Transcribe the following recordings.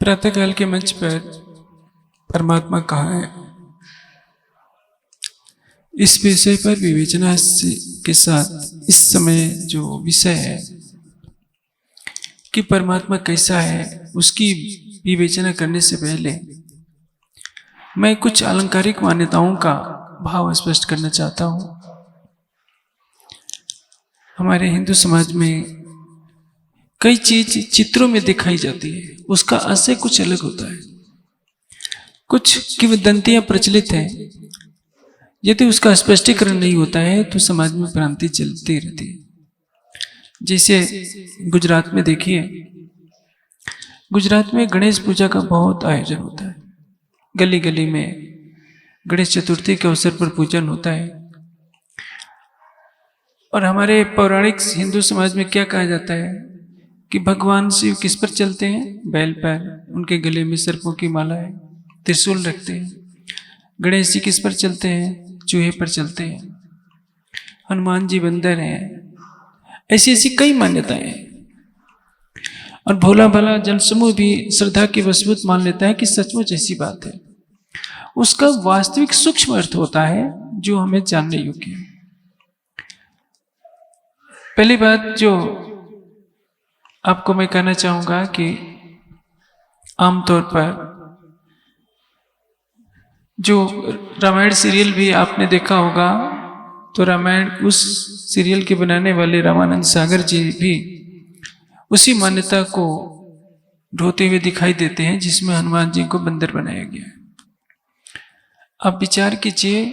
प्रातःकाल के मंच पर परमात्मा कहाँ है, इस विषय पर विवेचना के साथ इस समय जो विषय है कि परमात्मा कैसा है, उसकी विवेचना करने से पहले मैं कुछ अलंकारिक मान्यताओं का भाव स्पष्ट करना चाहता हूँ। हमारे हिंदू समाज में कई चीज चित्रों में दिखाई जाती है, उसका आशय कुछ अलग होता है। कुछ किंवदंतियां प्रचलित हैं, यदि उसका स्पष्टीकरण नहीं होता है तो समाज में भ्रांति चलती रहती है। जैसे गुजरात में देखिए, गुजरात में गणेश पूजा का बहुत आयोजन होता है। गली गली में गणेश चतुर्थी के अवसर पर पूजन होता है। और हमारे पौराणिक हिंदू समाज में क्या कहा जाता है कि भगवान शिव किस पर चलते हैं? बैल पर। उनके गले में सर्पों की माला है, त्रिशूल रखते हैं। गणेश जी किस पर चलते हैं? चूहे पर चलते हैं। हनुमान जी बंदर हैं। ऐसी ऐसी कई मान्यताएं हैं। और भोला भाला जनसमूह भी श्रद्धा के वशीभूत मान लेता है कि सचमुच ऐसी बात है। उसका वास्तविक सूक्ष्म अर्थ होता है जो हमें जानने योग्य है। पहली बात जो आपको मैं कहना चाहूंगा कि आमतौर पर जो रामायण सीरियल भी आपने देखा होगा, तो रामायण उस सीरियल के बनाने वाले रामानंद सागर जी भी उसी मान्यता को ढोते हुए दिखाई देते हैं जिसमें हनुमान जी को बंदर बनाया गया है। अब विचार कीजिए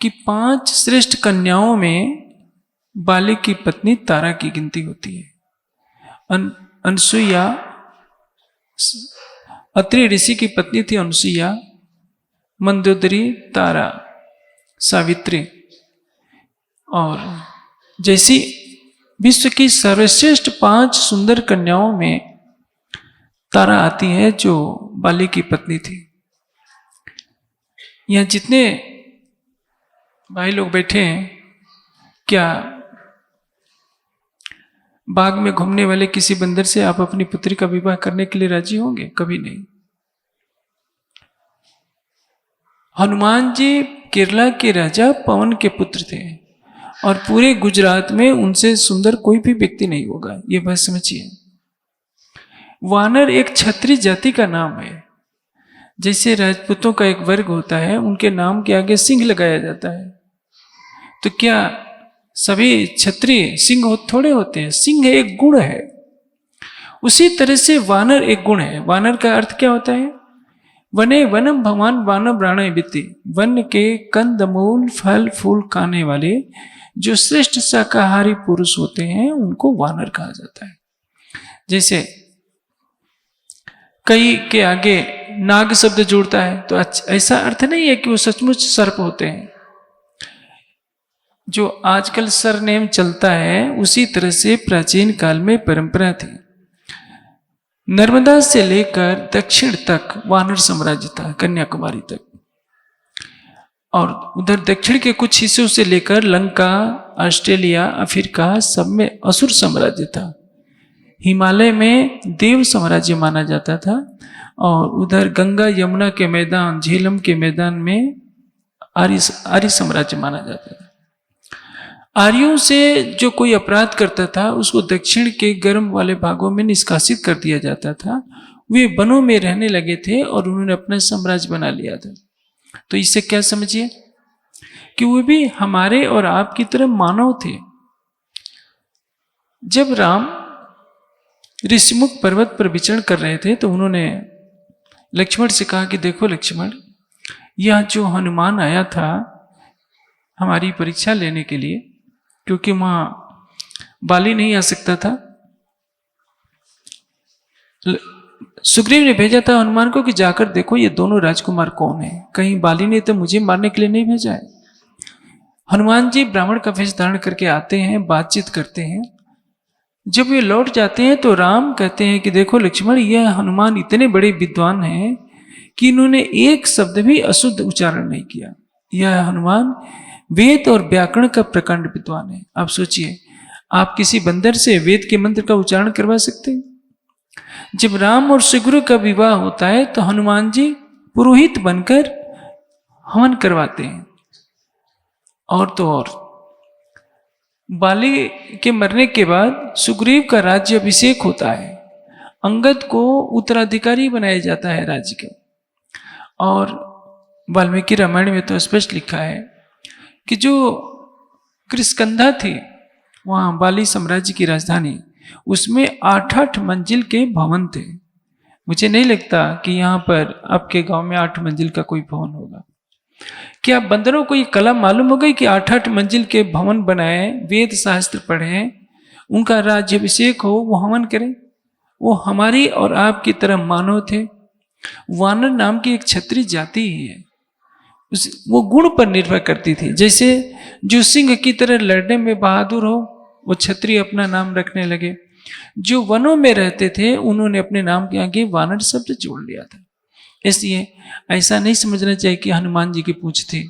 कि 5 श्रेष्ठ कन्याओं में बाली की पत्नी तारा की गिनती होती है। अनसुईया, अत्रि ऋषि की पत्नी थी अनसुईया, मंदोदरी, तारा, सावित्री। और जैसी विश्व की सर्वश्रेष्ठ 5 सुंदर कन्याओं में तारा आती है जो बाली की पत्नी थी। यहां जितने भाई लोग बैठे हैं, क्या बाग में घूमने वाले किसी बंदर से आप अपनी पुत्री का विवाह करने के लिए राजी होंगे? कभी नहीं। हनुमान जी केरला के राजा पवन के पुत्र थे और पूरे गुजरात में उनसे सुंदर कोई भी व्यक्ति नहीं होगा, ये बात समझिए। वानर एक क्षत्रिय जाति का नाम है। जैसे राजपूतों का एक वर्ग होता है, उनके नाम के आगे सिंह लगाया जाता है। तो क्या सभी क्षत्रिय सिंह थोड़े होते हैं? सिंह एक गुण है। उसी तरह से वानर एक गुण है। वानर का अर्थ क्या होता है? वने वनम भगवान वानर प्राणे वित्ति, वन के कंद मूल फल फूल खाने वाले जो श्रेष्ठ शाकाहारी पुरुष होते हैं उनको वानर कहा जाता है। जैसे कई के आगे नाग शब्द जुड़ता है तो ऐसा अर्थ नहीं है कि वो सचमुच सर्प होते हैं। जो आजकल सरनेम चलता है उसी तरह से प्राचीन काल में परंपरा थी। नर्मदा से लेकर दक्षिण तक वानर साम्राज्य था, कन्याकुमारी तक। और उधर दक्षिण के कुछ हिस्सों से लेकर लंका, ऑस्ट्रेलिया, अफ्रीका सब में असुर साम्राज्य था। हिमालय में देव साम्राज्य माना जाता था। और उधर गंगा यमुना के मैदान, झेलम के मैदान में आर्य साम्राज्य माना जाता था। आर्यों से जो कोई अपराध करता था उसको दक्षिण के गर्म वाले भागों में निष्कासित कर दिया जाता था। वे वनों में रहने लगे थे और उन्होंने अपना साम्राज्य बना लिया था। तो इससे क्या समझिए कि वे भी हमारे और आपकी तरह मानव थे। जब राम ऋषिमुख पर्वत पर विचरण कर रहे थे तो उन्होंने लक्ष्मण से कहा कि देखो लक्ष्मण, यह जो हनुमान आया था हमारी परीक्षा लेने के लिए, क्योंकि वहां बाली नहीं आ सकता था। सुग्रीव ने भेजा था हनुमान को कि जाकर देखो ये दोनों राजकुमार कौन है, कहीं बाली ने तो मुझे मारने के लिए नहीं भेजा है। हनुमान जी ब्राह्मण का वेश धारण करके आते हैं, बातचीत करते हैं। जब वे लौट जाते हैं तो राम कहते हैं कि देखो लक्ष्मण, यह हनुमान इतने बड़े विद्वान हैं कि इन्होंने एक शब्द भी अशुद्ध उच्चारण नहीं किया। यह हनुमान वेद और व्याकरण का प्रकांड विद्वान है। आप सोचिए, आप किसी बंदर से वेद के मंत्र का उच्चारण करवा सकते हैं? जब राम और सुग्रीव का विवाह होता है तो हनुमान जी पुरोहित बनकर हवन करवाते हैं। और तो और बाली के मरने के बाद सुग्रीव का राज्य अभिषेक होता है, अंगद को उत्तराधिकारी बनाया जाता है राज्य के। और वाल्मीकि रामायण में तो स्पष्ट लिखा है कि जो कृष्णकंधा थी वहाँ बाली साम्राज्य की राजधानी, उसमें 8-8 मंजिल के भवन थे। मुझे नहीं लगता कि यहाँ पर आपके गांव में 8 मंजिल का कोई भवन होगा। क्या बंदरों को ये कला मालूम हो गई कि 8-8 मंजिल के भवन बनाए, वेद शास्त्र पढ़े, उनका राज्याभिषेक हो, वो हवन करें? वो हमारी और आपकी तरह मानव थे। वानर नाम की एक क्षत्रिय जाति ही है, वो गुण पर निर्भर करती थी। जैसे जो सिंह की तरह लड़ने में बहादुर हो, वो क्षत्रिय अपना नाम रखने लगे। जो वनों में रहते थे उन्होंने अपने नाम के आगे वानर शब्द जोड़ लिया था। इसलिए ऐसा नहीं समझना चाहिए कि हनुमान जी की पूंछ थी।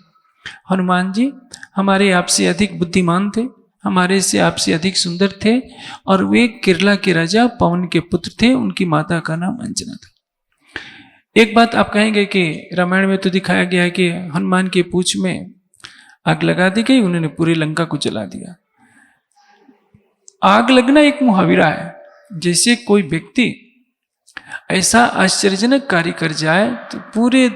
हनुमान जी हमारे आपसे अधिक बुद्धिमान थे, हमारे से आपसे अधिक सुंदर थे, और वे केरला के राजा पवन के पुत्र थे। उनकी माता का नाम अंजना था। एक बात आप कहेंगे कि रामायण में तो दिखाया गया है कि हनुमान की पूंछ में आग लगा दी गई, उन्होंने पूरी लंका को जला दिया। आग लगना एक मुहावरा है। जैसे कोई व्यक्ति ऐसा आश्चर्यजनक कार्य कर जाए तो पूरे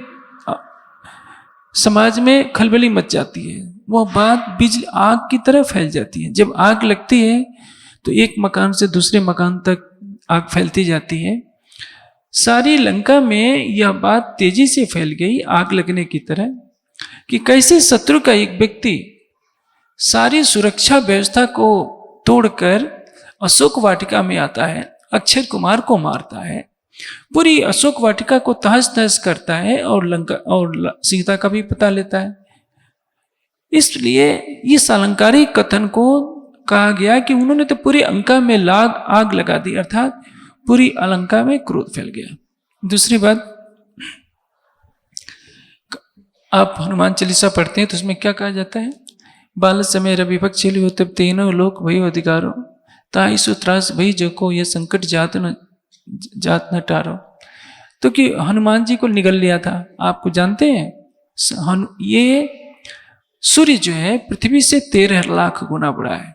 समाज में खलबली मच जाती है, वह बात बिजली आग की तरह फैल जाती है। जब आग लगती है तो एक मकान से दूसरे मकान तक आग फैलती जाती है। सारी लंका में यह बात तेजी से फैल गई आग लगने की तरह कि कैसे शत्रु का एक व्यक्ति सारी सुरक्षा व्यवस्था को तोड़कर अशोक वाटिका में आता है, अक्षय कुमार को मारता है, पूरी अशोक वाटिका को तहस नहस करता है और लंका और सीता का भी पता लेता है। इसलिए इस अलंकारिक कथन को कहा गया कि उन्होंने तो पूरी लंका में आग लगा दी, अर्थात पूरी अलंका में क्रोध फैल गया। दूसरी बात, आप हनुमान चालीसा पढ़ते हैं तो उसमें क्या कहा जाता है? बाल समय रवि पक्ष चलियो तब तीनों लोक भयो अधिकारो, ताई सो त्रास भई जो को ये संकट जात न टारो। तो कि हनुमान जी को निगल लिया था। आपको जानते हैं ये सूर्य जो है पृथ्वी से 13 लाख गुना बड़ा है।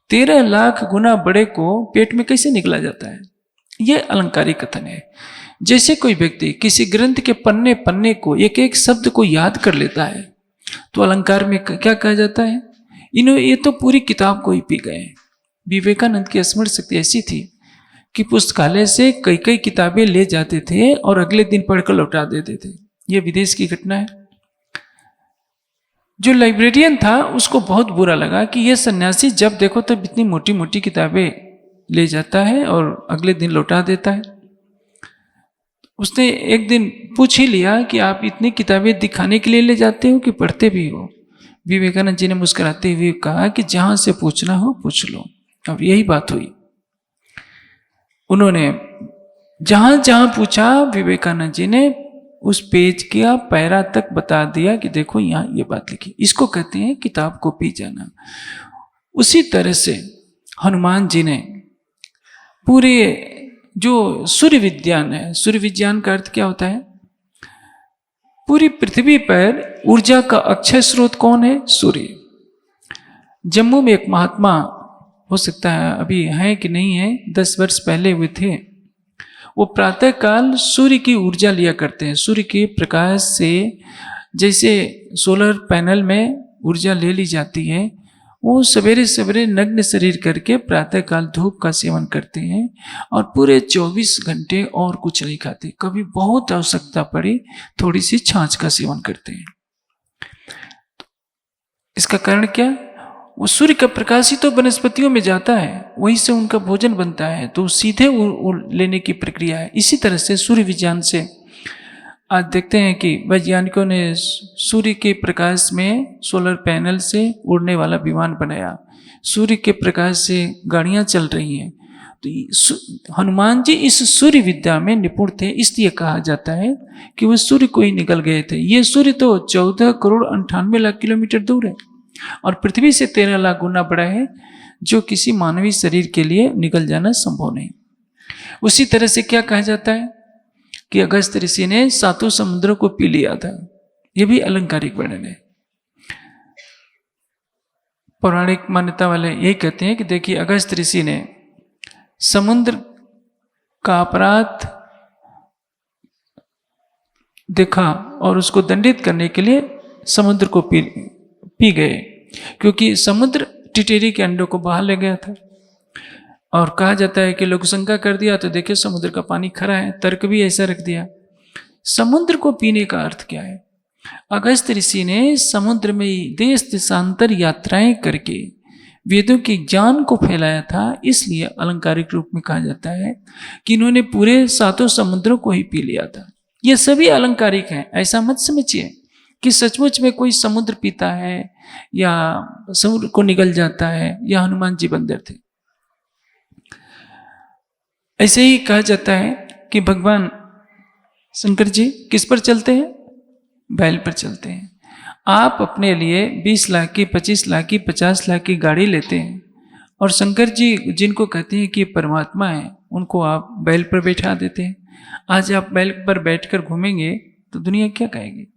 13 लाख गुना बड़े को पेट में कैसे निकला जाता है? ये अलंकारिक कथन है। जैसे कोई व्यक्ति किसी ग्रंथ के पन्ने पन्ने को एक एक शब्द को याद कर लेता है तो अलंकार में क्या कहा जाता है? ये तो पूरी किताब को ही पी गए। विवेकानंद की स्मरण शक्ति ऐसी थी कि पुस्तकालय से कई कई किताबें ले जाते थे और अगले दिन पढ़कर लौटा देते थे। यह विदेश की घटना है। जो लाइब्रेरियन था उसको बहुत बुरा लगा कि यह सन्यासी जब देखो तब इतनी मोटी मोटी किताबें ले जाता है और अगले दिन लौटा देता है। उसने एक दिन पूछ ही लिया कि आप इतनी किताबें दिखाने के लिए ले जाते हो कि पढ़ते भी हो? विवेकानंद जी ने मुस्कुराते हुए कहा कि जहां से पूछना हो पूछ लो। अब यही बात हुई। उन्होंने जहां जहां पूछा विवेकानंद जी ने उस पेज का पैरा तक बता दिया कि देखो यहाँ ये बात लिखी। इसको कहते हैं किताब को पी जाना। उसी तरह से हनुमान जी ने पूरे जो सूर्य विज्ञान है, सूर्य विज्ञान का अर्थ क्या होता है? पूरी पृथ्वी पर ऊर्जा का अक्षय स्रोत कौन है? सूर्य। जम्मू में एक महात्मा, हो सकता है अभी है कि नहीं है, 10 वर्ष पहले हुए थे, वो प्रातःकाल सूर्य की ऊर्जा लिया करते हैं। सूर्य के प्रकाश से जैसे सोलर पैनल में ऊर्जा ले ली जाती है, वो सवेरे सवेरे नग्न शरीर करके प्रातःकाल धूप का सेवन करते हैं और पूरे 24 घंटे और कुछ नहीं खाते। कभी बहुत आवश्यकता पड़ी थोड़ी सी छाछ का सेवन करते हैं। इसका कारण क्या? वो सूर्य का प्रकाश ही तो वनस्पतियों में जाता है, वहीं से उनका भोजन बनता है, तो सीधे लेने की प्रक्रिया है। इसी तरह से सूर्य विज्ञान से आज देखते हैं कि वैज्ञानिकों ने सूर्य के प्रकाश में सोलर पैनल से उड़ने वाला विमान बनाया, सूर्य के प्रकाश से गाड़ियां चल रही हैं। तो हनुमान जी इस सूर्य विद्या में निपुण थे, इसलिए कहा जाता है कि वह सूर्य को ही निकल गए थे। ये सूर्य तो 14 करोड़ 98 लाख किलोमीटर दूर है और पृथ्वी से 13 लाख गुना बड़ा है, जो किसी मानवीय शरीर के लिए निकल जाना संभव नहीं। उसी तरह से क्या कहा जाता है कि अगस्त ऋषि ने 7 समुद्रों को पी लिया था। यह भी अलंकारिक वर्णन है। पौराणिक मान्यता वाले यही कहते हैं कि देखिए, अगस्त ऋषि ने समुद्र का अपराध देखा और उसको दंडित करने के लिए समुद्र को पी गए, क्योंकि समुद्र टिटेरी के अंडों को बाहर ले गया था। और कहा जाता है कि लोग शंका कर दिया तो देखिए समुद्र का पानी खरा है, तर्क भी ऐसा रख दिया। समुद्र को पीने का अर्थ क्या है? अगस्त ऋषि ने समुद्र में देश देशांतर यात्राएं करके वेदों के ज्ञान को फैलाया था, इसलिए अलंकारिक रूप में कहा जाता है कि इन्होंने पूरे 7 समुद्रों को ही पी लिया था। ये सभी अलंकारिक हैं, ऐसा मत समझिए कि सचमुच में कोई समुद्र पीता है या समुद्र को निगल जाता है या हनुमान जी बंदर थे। ऐसे ही कहा जाता है कि भगवान शंकर जी किस पर चलते हैं? बैल पर चलते हैं। आप अपने लिए 20 लाख की, 25 लाख की, 50 लाख की गाड़ी लेते हैं और शंकर जी जिनको कहते हैं कि परमात्मा है, उनको आप बैल पर बैठा देते हैं। आज आप बैल पर बैठकर घूमेंगे तो दुनिया क्या कहेगी?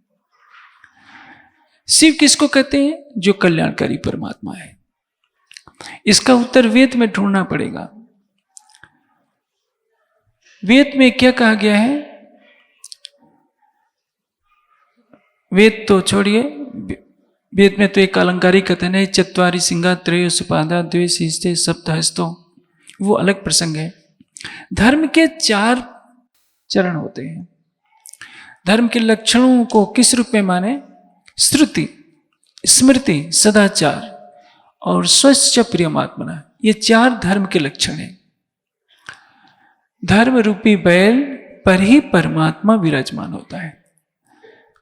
शिव किसको कहते हैं? जो कल्याणकारी परमात्मा है। इसका उत्तर वेद में ढूंढना पड़ेगा। वेद में क्या कहा गया है? वेद तो छोड़िए, वेद में तो एक अलंकारिक कथन है, चत्वारि सिंगा त्रयो सुपादा द्वे शीर्षे सप्तहस्तो, वो अलग प्रसंग है। धर्म के 4 चरण होते हैं। धर्म के लक्षणों को किस रूप में माने? श्रुति, स्मृति, सदाचार और स्वच्छ प्रियमात्मना, ये 4 धर्म के लक्षण हैं। धर्म रूपी बैल पर ही परमात्मा विराजमान होता है।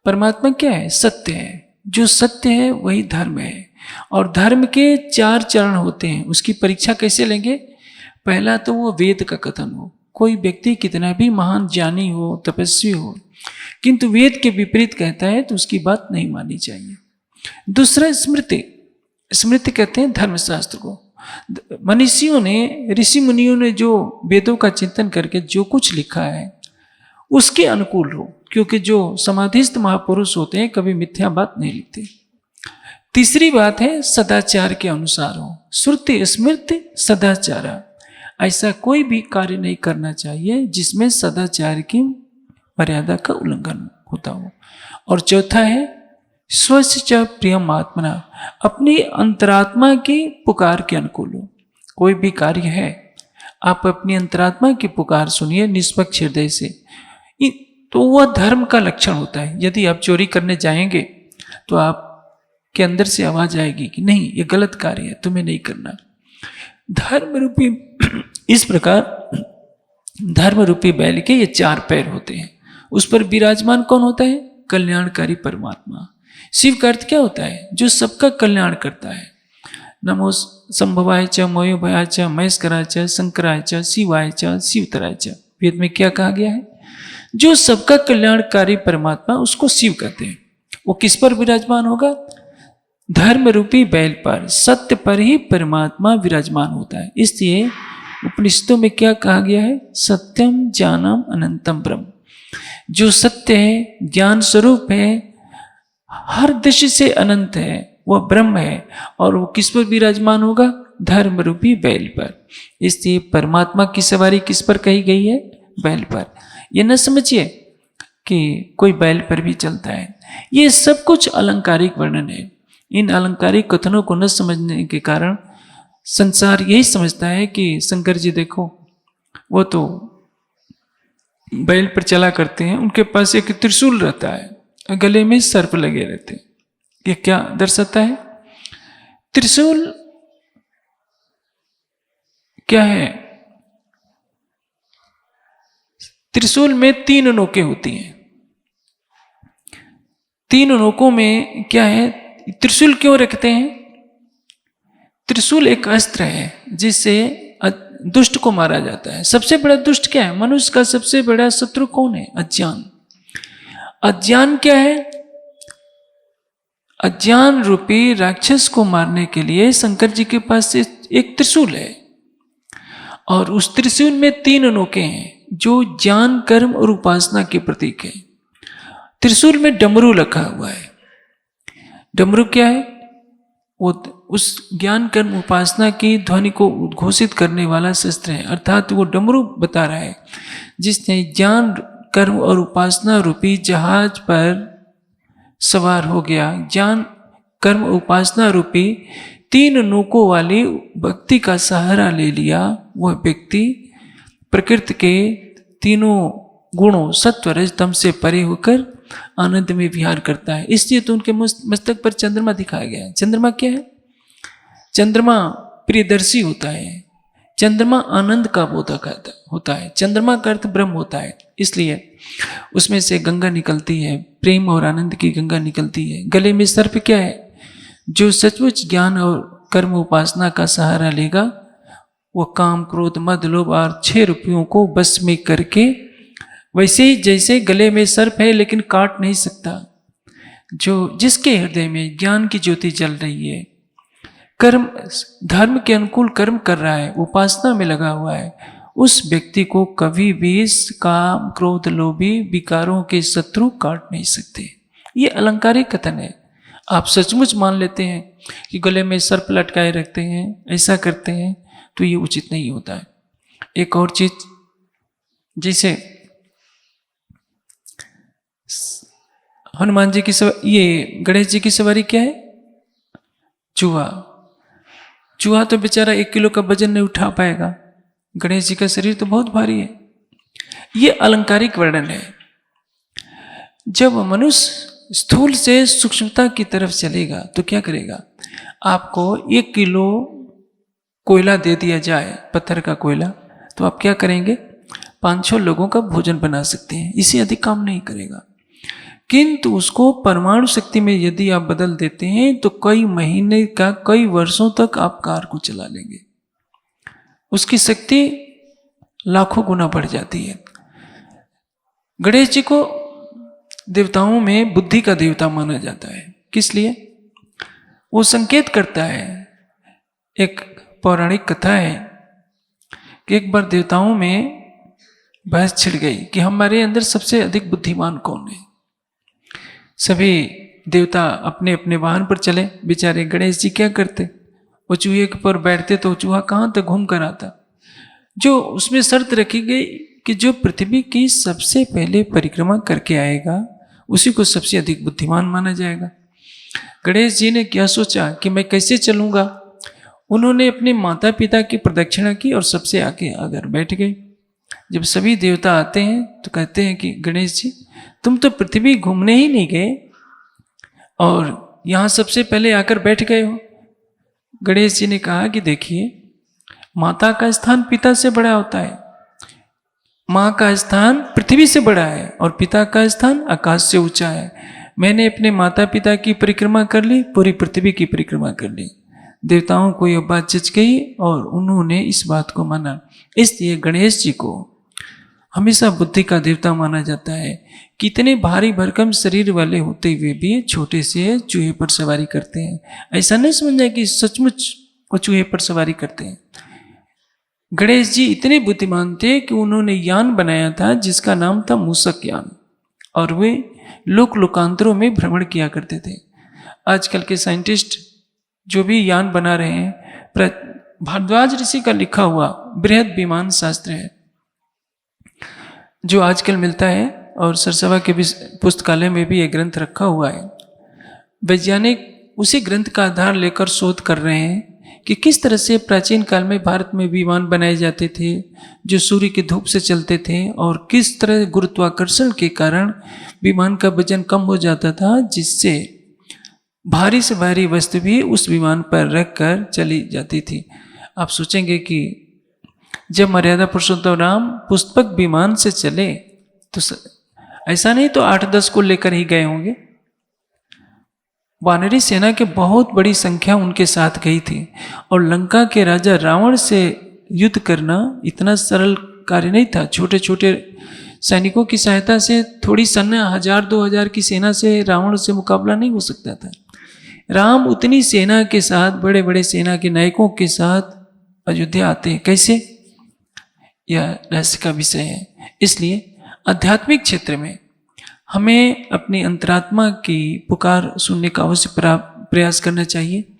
परमात्मा क्या है? सत्य है। जो सत्य है वही धर्म है। और धर्म के 4 चरण होते हैं। उसकी परीक्षा कैसे लेंगे? पहला तो वो वेद का कथन हो। कोई व्यक्ति कितना भी महान ज्ञानी हो, तपस्वी हो, किंतु वेद के विपरीत कहता है तो उसकी बात नहीं माननी चाहिए। दूसरा स्मृति। स्मृति कहते हैं धर्मशास्त्र को। मनीषियों ने, ऋषि मुनियों ने जो वेदों का चिंतन करके जो कुछ लिखा है उसके अनुकूल हो, क्योंकि जो समाधिस्थ महापुरुष होते हैं कभी मिथ्या बात नहीं लिखते। तीसरी बात है सदाचार के अनुसार हो। श्रुति, स्मृति, सदाचार। ऐसा कोई भी कार्य नहीं करना चाहिए जिसमें सदाचार की मर्यादा का उल्लंघन होता हो। और चौथा है स्वच्छ प्रियमात्मना, अपनी अंतरात्मा की पुकार के अनुकूल हो। कोई भी कार्य है, आप अपनी अंतरात्मा की पुकार सुनिए निष्पक्ष हृदय से, तो वह धर्म का लक्षण होता है। यदि आप चोरी करने जाएंगे तो आपके अंदर से आवाज आएगी कि नहीं, ये गलत कार्य है, तुम्हें नहीं करना। धर्म रूपी इस प्रकार धर्म रूपी बैल के ये 4 पैर होते हैं। उस पर विराजमान कौन होता है? कल्याणकारी परमात्मा। शिव का अर्थ क्या होता है? जो सबका कल्याण करता है। नमो संभवाय च, मोयो भयाय च, महेश्वराय च, शंकराय च, शिवाय च, शिवतराय च। वेद में क्या कहा गया है? जो सबका कल्याणकारी परमात्मा, उसको शिव कहते हैं। वो किस पर विराजमान होगा? धर्म रूपी बैल पर, सत्य पर ही परमात्मा विराजमान होता है। इसलिए उपनिषदों में क्या कहा गया है? सत्यम ज्ञानम अनंतम ब्रह्म। जो सत्य है, ज्ञान स्वरूप है, हर दृष्टि से अनंत है, वह ब्रह्म है। और वो किस पर विराजमान होगा? धर्म रूपी बैल पर। इसलिए परमात्मा की सवारी किस पर कही गई है? बैल पर। ये न समझिए कि कोई बैल पर भी चलता है। ये सब कुछ अलंकारिक वर्णन है। इन अलंकारिक कथनों को न समझने के कारण संसार यही समझता है कि शंकर जी देखो, वो तो बैल पर चला करते हैं, उनके पास एक त्रिशूल रहता है, गले में सर्प लगे रहते हैं। ये क्या दर्शाता है? त्रिशूल क्या है? त्रिशूल में 3 नोकें होती हैं। 3 नोकों में क्या है? त्रिशूल क्यों रखते हैं? त्रिशूल एक अस्त्र है जिससे दुष्ट को मारा जाता है। सबसे बड़ा दुष्ट क्या है? मनुष्य का सबसे बड़ा शत्रु कौन है? अज्ञान। अज्ञान क्या है? अज्ञान रूपी राक्षस को मारने के लिए शंकर जी के पास एक त्रिशूल है। और उस त्रिशूल में 3 नोकें हैं जो ज्ञान, कर्म और उपासना के प्रतीक है। त्रिशूल में डमरू रखा हुआ है। डमरू क्या है? वो उस ज्ञान, कर्म, उपासना की ध्वनि को उद्घोषित करने वाला शस्त्र है। अर्थात वो डमरू बता रहा है जिसने ज्ञान, कर्म और उपासना रूपी जहाज पर सवार हो गया, ज्ञान, कर्म, उपासना रूपी 3 नोकों वाली भक्ति का सहारा ले लिया, वह व्यक्ति प्रकृति के तीनों गुणों सत्व, रज, तम से परे होकर आनंद में विहार करता है। इसलिए तो उनके मस्तक पर चंद्रमा दिखाया गया है। चंद्रमा क्या है? चंद्रमा प्रियदर्शी होता है। चंद्रमा आनंद का बोधक होता है। चंद्रमा का अर्थ ब्रह्म होता है। इसलिए उसमें से गंगा निकलती है, प्रेम और आनंद की गंगा निकलती है। गले में सर्प क्या है? जो सचमुच ज्ञान और कर्म उपासना का सहारा लेगा, वह काम, क्रोध, मद, लोभ और 6 रुपयों को बस में करके, वैसे ही जैसे गले में सर्प है लेकिन काट नहीं सकता, जो जिसके हृदय में ज्ञान की ज्योति जल रही है, कर्म, धर्म के अनुकूल कर्म कर रहा है, उपासना में लगा हुआ है, उस व्यक्ति को कभी भी काम, क्रोध, लोभी विकारों के शत्रु काट नहीं सकते। ये अलंकारिक कथन है। आप सचमुच मान लेते हैं कि गले में सर्प लटकाए रखते हैं, ऐसा करते हैं, तो ये उचित नहीं होता है। एक और चीज, जैसे हनुमान जी की ये गणेश जी की सवारी क्या है? चूहा। चूहा तो बेचारा 1 किलो का वजन नहीं उठा पाएगा। गणेश जी का शरीर तो बहुत भारी है। ये अलंकारिक वर्णन है। जब मनुष्य स्थूल से सूक्ष्मता की तरफ चलेगा तो क्या करेगा? आपको 1 किलो कोयला दे दिया जाए, पत्थर का कोयला, तो आप क्या करेंगे? 5-6 लोगों का भोजन बना सकते हैं। इससे अधिक काम नहीं करेगा। किंतु उसको परमाणु शक्ति में यदि आप बदल देते हैं तो कई महीने का, कई वर्षों तक आप कार को चला लेंगे। उसकी शक्ति लाखों गुना बढ़ जाती है। गणेश जी को देवताओं में बुद्धि का देवता माना जाता है। किस लिए? वो संकेत करता है। एक पौराणिक कथा है कि एक बार देवताओं में बहस छिड़ गई कि हमारे अंदर सबसे अधिक बुद्धिमान कौन है। सभी देवता अपने अपने वाहन पर चले। बेचारे गणेश जी क्या करते? वो चूहे के पर बैठते तो चूहा कहाँ तक घूम कर आता। जो उसमें शर्त रखी गई कि जो पृथ्वी की सबसे पहले परिक्रमा करके आएगा उसी को सबसे अधिक बुद्धिमान माना जाएगा। गणेश जी ने क्या सोचा कि मैं कैसे चलूंगा। उन्होंने अपने माता पिता की प्रदक्षिणा की और सबसे आगे आकर बैठ गए। जब सभी देवता आते हैं तो कहते हैं कि गणेश जी, तुम तो पृथ्वी घूमने ही नहीं गए और यहाँ सबसे पहले आकर बैठ गए हो। गणेश जी ने कहा कि देखिए, माता का स्थान पिता से बड़ा होता है, माँ का स्थान पृथ्वी से बड़ा है और पिता का स्थान आकाश से ऊंचा है। मैंने अपने माता पिता की परिक्रमा कर ली, पूरी पृथ्वी की परिक्रमा कर ली। देवताओं को यह बात जच गई और उन्होंने इस बात को माना। इसलिए गणेश जी को हमेशा बुद्धि का देवता माना जाता है। कितने भारी भरकम शरीर वाले होते हुए भी छोटे से चूहे पर सवारी करते हैं। ऐसा नहीं समझना कि सचमुच वो चूहे पर सवारी करते हैं। गणेश जी इतने बुद्धिमान थे कि उन्होंने यान बनाया था जिसका नाम था मूषक यान, और वे लोक लोकांतरों में भ्रमण किया करते थे। आजकल के साइंटिस्ट जो भी यान बना रहे हैं, भारद्वाज ऋषि का लिखा हुआ बृहद विमान शास्त्र है जो आजकल मिलता है, और सरसवा के पुस्तकालय में भी एक ग्रंथ रखा हुआ है। वैज्ञानिक उसी ग्रंथ का आधार लेकर शोध कर रहे हैं कि किस तरह से प्राचीन काल में भारत में विमान बनाए जाते थे जो सूर्य की धूप से चलते थे, और किस तरह गुरुत्वाकर्षण के कारण विमान का वजन कम हो जाता था, जिससे भारी से भारी वस्तु भी उस विमान पर रखकर चली जाती थी। आप सोचेंगे कि जब मर्यादा पुरुषोत्तम राम पुष्पक विमान से चले तो ऐसा नहीं तो 8-10 को लेकर ही गए होंगे। वानरी सेना के बहुत बड़ी संख्या उनके साथ गई थी, और लंका के राजा रावण से युद्ध करना इतना सरल कार्य नहीं था। छोटे छोटे सैनिकों की सहायता से, थोड़ी सैन्य 1000-2000 की सेना से रावण से मुकाबला नहीं हो सकता था। राम उतनी सेना के साथ, बड़े बड़े सेना के नायकों के साथ अयोध्या आते हैं। कैसे? यह रहस्य का विषय है। इसलिए आध्यात्मिक क्षेत्र में हमें अपनी अंतरात्मा की पुकार सुनने का अवश्य प्रयास करना चाहिए।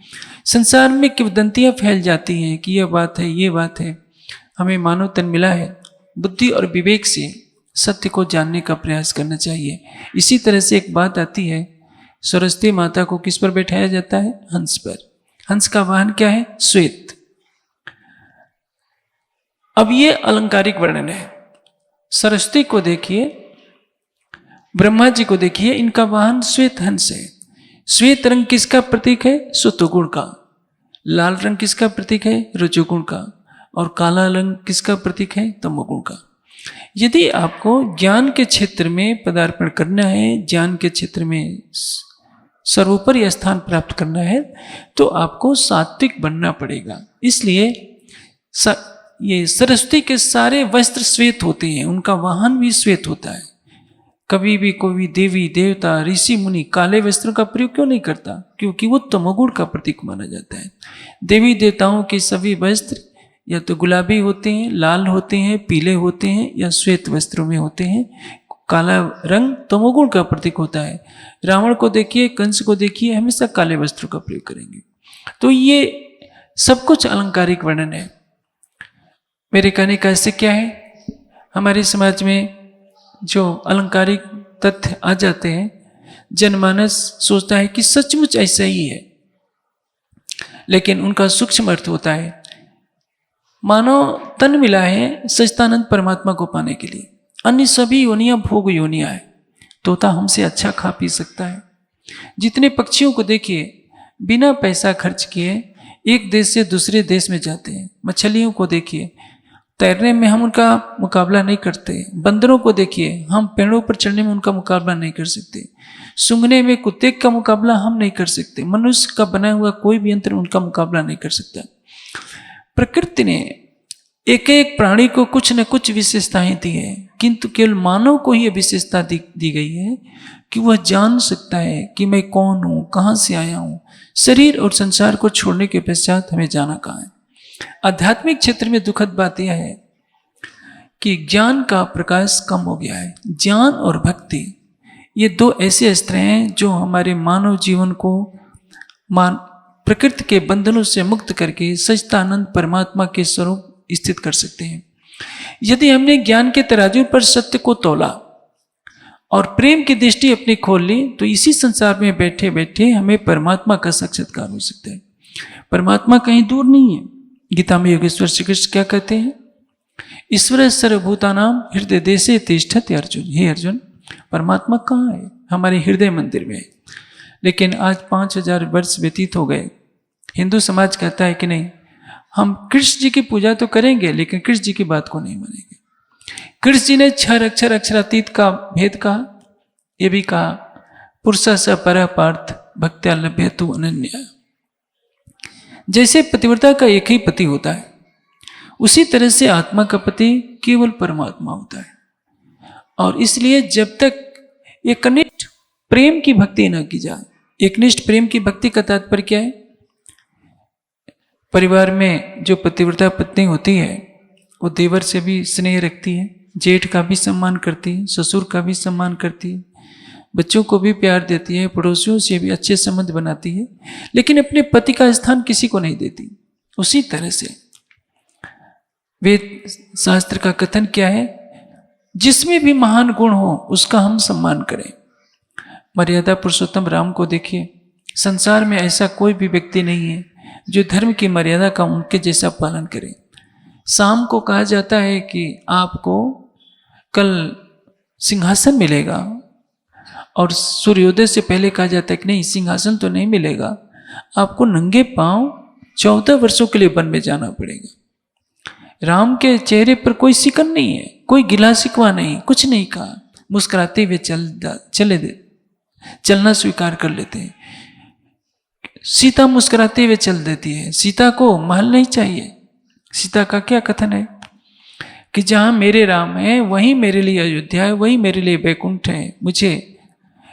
संसार में किंवदंतियां फैल जाती हैं कि यह बात है, ये बात है। हमें मानव तन मिला है, बुद्धि और विवेक से सत्य को जानने का प्रयास करना चाहिए। इसी तरह से एक बात आती है, सरस्वती माता को किस पर बैठाया जाता है? हंस पर। हंस का वाहन क्या है? श्वेत। अब ये अलंकारिक वर्णन है। सरस्वती को देखिए, ब्रह्मा जी को देखिए, इनका वाहन श्वेत हंस है। श्वेत रंग किसका प्रतीक है? सत्वगुण का। लाल रंग किसका प्रतीक है? रजोगुण का। और काला रंग किसका प्रतीक है? तमोगुण का। यदि आपको ज्ञान के क्षेत्र में पदार्पण करना है, ज्ञान के क्षेत्र में सर्वोपरि स्थान प्राप्त करना है, तो आपको सात्विक बनना पड़ेगा। इसलिए ये सरस्वती के सारे वस्त्र श्वेत होते हैं, उनका वाहन भी श्वेत होता है। कभी भी कोई देवी देवता ऋषि मुनि काले वस्त्रों का प्रयोग क्यों नहीं करता? क्योंकि वो तमोगुण का प्रतीक माना जाता है। देवी देवताओं के सभी वस्त्र या तो गुलाबी होते हैं, लाल होते हैं, पीले होते हैं या श्वेत वस्त्रों में होते हैं। काला रंग तमोगुण का प्रतीक होता है। रावण को देखिए, कंस को देखिए, हमेशा काले वस्त्रों का प्रयोग करेंगे। तो ये सब कुछ अलंकारिक वर्णन है। मेरे कहने का ऐसे क्या है, हमारे समाज में जो अलंकारिक तथ्य आ जाते हैं, जनमानस सोचता है कि सचमुच ऐसा ही है, लेकिन उनका सूक्ष्म अर्थ होता है, मानो तन मिला है सच्चिदानंद परमात्मा को पाने के लिए। अन्य सभी योनियां भोग योनियां है। तोता हमसे अच्छा खा पी सकता है। जितने पक्षियों को देखिए, बिना पैसा खर्च किए एक देश से दूसरे देश में जाते हैं। मछलियों को देखिए, तैरने में हम उनका मुकाबला नहीं करते। बंदरों को देखिए, हम पेड़ों पर चढ़ने में उनका मुकाबला नहीं कर सकते। सूंघने में कुत्ते का मुकाबला हम नहीं कर सकते। मनुष्य का बना हुआ कोई भी यंत्र उनका मुकाबला नहीं कर सकता। प्रकृति ने एक एक प्राणी को कुछ न कुछ विशेषताएं दी है, किंतु केवल मानव को ही यह विशेषता दी गई है कि वह जान सकता है कि मैं कौन हूं, कहां से आया हूं। शरीर और संसार को छोड़ने के पश्चात हमें जाना कहां है। आध्यात्मिक क्षेत्र में दुखद बात यह है कि ज्ञान का प्रकाश कम हो गया है। ज्ञान और भक्ति ये दो ऐसे अस्त्र हैं जो हमारे मानव जीवन को प्रकृति के बंधनों से मुक्त करके सच्चिदानंद परमात्मा के स्वरूप स्थित कर सकते हैं। यदि हमने ज्ञान के तराजू पर सत्य को तौला और प्रेम की दृष्टि अपनी खोल ली, तो इसी संसार में बैठे बैठे हमें परमात्मा का साक्षात्कार हो सकता है। परमात्मा कहीं दूर नहीं है। गीता में योगेश्वर श्री कृष्ण क्या कहते हैं? ईश्वर सर्वभूतानां हृदय देशे तिष्ठति अर्जुन। हे अर्जुन, परमात्मा कहाँ है? हमारे हृदय मंदिर में। लेकिन आज 5000 वर्ष व्यतीत हो गए। हिंदू समाज कहता है कि नहीं, हम कृष्ण जी की पूजा तो करेंगे लेकिन कृष्ण जी की बात को नहीं मानेंगे। कृष्ण जी ने 6 अक्षर अक्षरातीत का भेद कहा, ये भी कहा पुरुषा स परः पार्थ भक्त्या लभ्यतु अनन्या। जैसे पतिव्रता का एक ही पति होता है, उसी तरह से आत्मा का पति केवल परमात्मा होता है। और इसलिए जब तक एकनिष्ठ प्रेम की भक्ति न की जाए, एकनिष्ठ प्रेम की भक्ति का तात्पर्य क्या है? परिवार में जो पतिव्रता पत्नी होती है वो देवर से भी स्नेह रखती है, जेठ का भी सम्मान करती है, ससुर का भी सम्मान करती है, बच्चों को भी प्यार देती है, पड़ोसियों से भी अच्छे संबंध बनाती है, लेकिन अपने पति का स्थान किसी को नहीं देती। उसी तरह से वेद शास्त्र का कथन क्या है? जिसमें भी महान गुण हो उसका हम सम्मान करें। मर्यादा पुरुषोत्तम राम को देखिए, संसार में ऐसा कोई भी व्यक्ति नहीं है जो धर्म की मर्यादा का उनके जैसा पालन करे। शाम को कहा जाता है कि आपको कल सिंहासन मिलेगा, और सूर्योदय से पहले कहा जाता है कि नहीं, सिंहासन तो नहीं मिलेगा, आपको नंगे पांव 14 वर्षों के लिए वन में जाना पड़ेगा। राम के चेहरे पर कोई सिकन नहीं है, कोई गिला शिकवा नहीं, कुछ नहीं कहा। मुस्कुराते हुए चलना स्वीकार कर लेते हैं। सीता मुस्कुराते हुए चल देती है। सीता को महल नहीं चाहिए। सीता का क्या कथन है कि जहां मेरे राम है वहीं मेरे लिए अयोध्या है, वहीं मेरे लिए बैकुंठ है। मुझे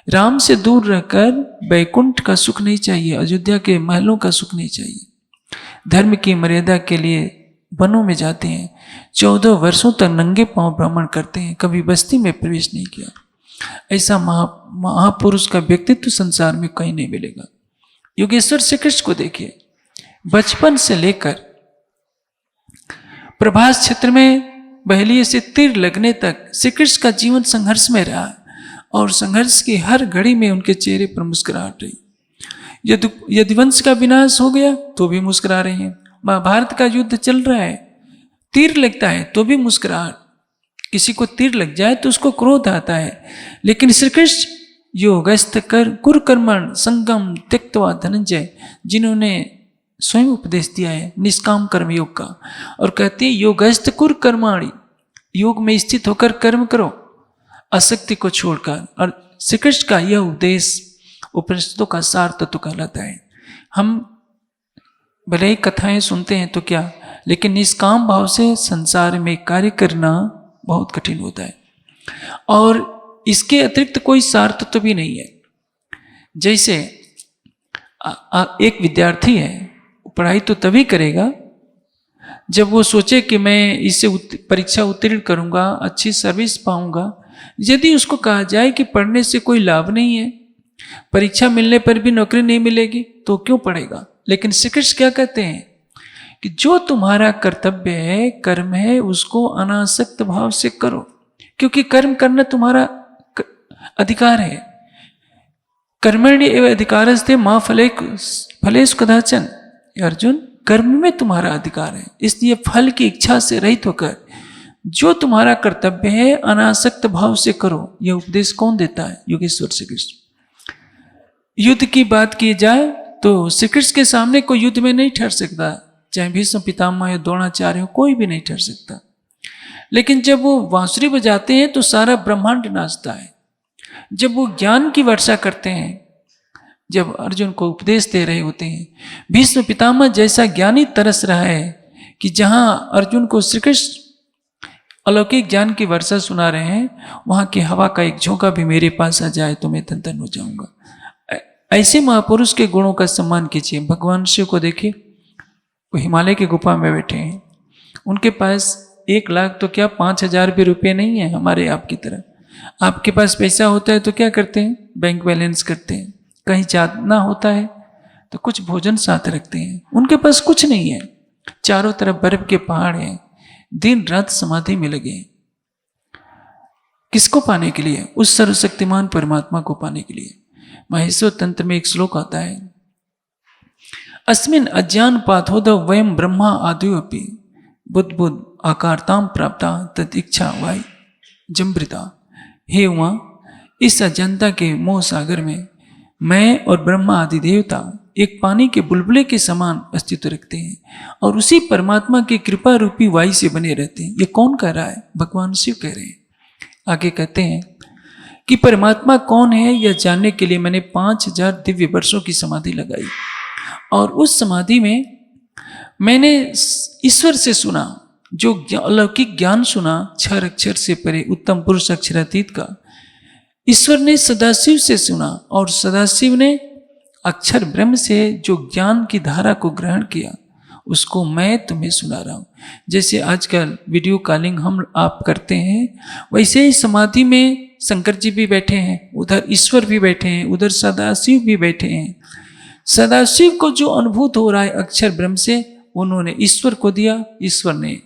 राम से दूर रहकर बैकुंठ का सुख नहीं चाहिए, अयोध्या के महलों का सुख नहीं चाहिए। धर्म की मर्यादा के लिए वनों में जाते हैं, 14 वर्षों तक नंगे पांव भ्रमण करते हैं, कभी बस्ती में प्रवेश नहीं किया। ऐसा महापुरुष का व्यक्तित्व संसार में कहीं नहीं मिलेगा। योगेश्वर श्री कृष्ण को देखिए, बचपन से लेकर प्रभास क्षेत्र में बहेलिए से तीर लगने तक श्री कृष्ण का जीवन संघर्ष में रहा और संघर्ष की हर घड़ी में उनके चेहरे पर मुस्कुराहट रही। यदुवंश का विनाश हो गया तो भी मुस्कुरा रहे हैं, महाभारत का युद्ध चल रहा है, तीर लगता है तो भी मुस्कुराहट, किसी को तीर लग जाए तो उसको क्रोध आता है, लेकिन श्री कृष्ण योगस्थ कर कुरकर्मण संगम त्यक्त्वा धनंजय, जिन्होंने स्वयं उपदेश दिया है निष्काम कर्म योग का, और कहते हैं योगस्थ कुरकर्माणि, योग में स्थित होकर कर्म करो आसक्ति को छोड़कर। और श्री कृष्ण का यह उपदेश उपनिषदों का सार तत्व कहलाता है। हम भले ही कथाएं सुनते हैं तो क्या, लेकिन निष्काम भाव से संसार में कार्य करना बहुत कठिन होता है, और इसके अतिरिक्त कोई सार तत्व भी नहीं है। जैसे एक विद्यार्थी है, पढ़ाई तो तभी करेगा जब वो सोचे कि मैं इससे परीक्षा उत्तीर्ण करूंगा, अच्छी सर्विस पाऊंगा। यदि उसको कहा जाए कि पढ़ने से कोई लाभ नहीं है, परीक्षा मिलने पर भी नौकरी नहीं मिलेगी, तो क्यों पढ़ेगा। लेकिन श्री कृष्ण क्या कहते हैं कि जो तुम्हारा कर्तव्य है, कर्म है, उसको अनासक्त भाव से करो, क्योंकि कर्म करना तुम्हारा अधिकार है। कर्मण्य एवं अधिकारस्ते मां फलेषु कदाचन, अर्जुन कर्म में तुम्हारा अधिकार है, इसलिए फल की इच्छा से रहित होकर जो तुम्हारा कर्तव्य है अनासक्त भाव से करो। यह उपदेश कौन देता है? योगेश्वर श्री कृष्ण। युद्ध की बात की जाए तो श्री कृष्ण के सामने कोई युद्ध में नहीं ठहर सकता, चाहे भीष्म पितामह या द्रोणाचार्य हो, कोई भी नहीं ठहर सकता। लेकिन जब वो बांसुरी बजाते हैं तो सारा ब्रह्मांड नाचता है। जब वो ज्ञान की वर्षा करते हैं, जब अर्जुन को उपदेश दे रहे होते हैं, भीष्म पितामह जैसा ज्ञानी तरस रहा है कि जहां अर्जुन को श्री कृष्ण अलौकिक ज्ञान की वर्षा सुना रहे हैं, वहां की हवा का एक झोंका भी मेरे पास आ जाए तो मैं धन हो जाऊंगा। ऐसे महापुरुष के गुणों का सम्मान कीजिए। भगवान शिव को देखिए, वो हिमालय की गुफा में बैठे हैं, उनके पास 1 लाख तो क्या 5,000 भी रुपये नहीं है हमारे आपकी तरह। आपके पास पैसा होता है तो क्या करते हैं? बैंक बैलेंस करते हैं। कहीं जाना होता है तो कुछ भोजन साथ रखते हैं। उनके पास कुछ नहीं है, चारों तरफ बर्फ के पहाड़ हैं, दिन रात समाधि में लगे। किसको पाने के लिए? उस सर्वशक्तिमान परमात्मा को पाने के लिए। महेश्वर तंत्र में एक श्लोक आता है, अस्मिन् अज्ञान पाथोद वयम ब्रह्मा आदियोपि बुद्ध आकारताम प्राप्ता तद इच्छा वाई जम्बृता। हे उमा, इस अज्ञानता के मोह सागर में मैं और ब्रह्मा आदि देवता एक पानी के बुलबुले के समान अस्तित्व रखते हैं और उसी परमात्मा की कृपा रूपी वायु से बने रहते हैं। ये कौन कह रहा है? भगवान शिव कह रहे हैं। आगे कहते हैं कि परमात्मा कौन है यह जानने के लिए मैंने 5,000 दिव्य वर्षों की समाधि लगाई, और उस समाधि में मैंने ईश्वर से सुना, जो अलौकिक ज्ञान सुना, 6 अक्षर से परे उत्तम पुरुष अक्षरातीत का। ईश्वर ने सदाशिव से सुना और सदाशिव ने अक्षर ब्रह्म से जो ज्ञान की धारा को ग्रहण किया, उसको मैं तुम्हें सुना रहा हूं। जैसे आजकल वीडियो कॉलिंग हम आप करते हैं, वैसे ही समाधि में शंकर जी भी बैठे हैं, उधर ईश्वर भी बैठे हैं, उधर सदाशिव भी बैठे हैं। सदाशिव को जो अनुभूत हो रहा है अक्षर ब्रह्म से, उन्होंने ईश्वर को दिया, ईश्वर ने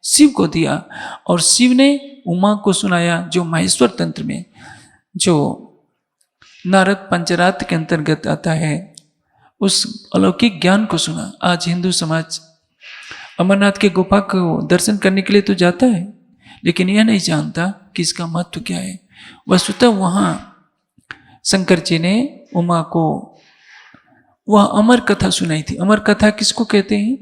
शिव को दिया, और शिव ने उमा को सुनाया, जो महेश्वर तंत्र में जो नारद पंचरात्र के अंतर्गत आता है, उस अलौकिक ज्ञान को सुना। आज हिंदू समाज अमरनाथ के गुफा को दर्शन करने के लिए तो जाता है, लेकिन यह नहीं जानता कि इसका महत्व क्या है। वस्तुतः वहाँ शंकर जी ने उमा को वह अमर कथा सुनाई थी। अमर कथा किसको कहते हैं?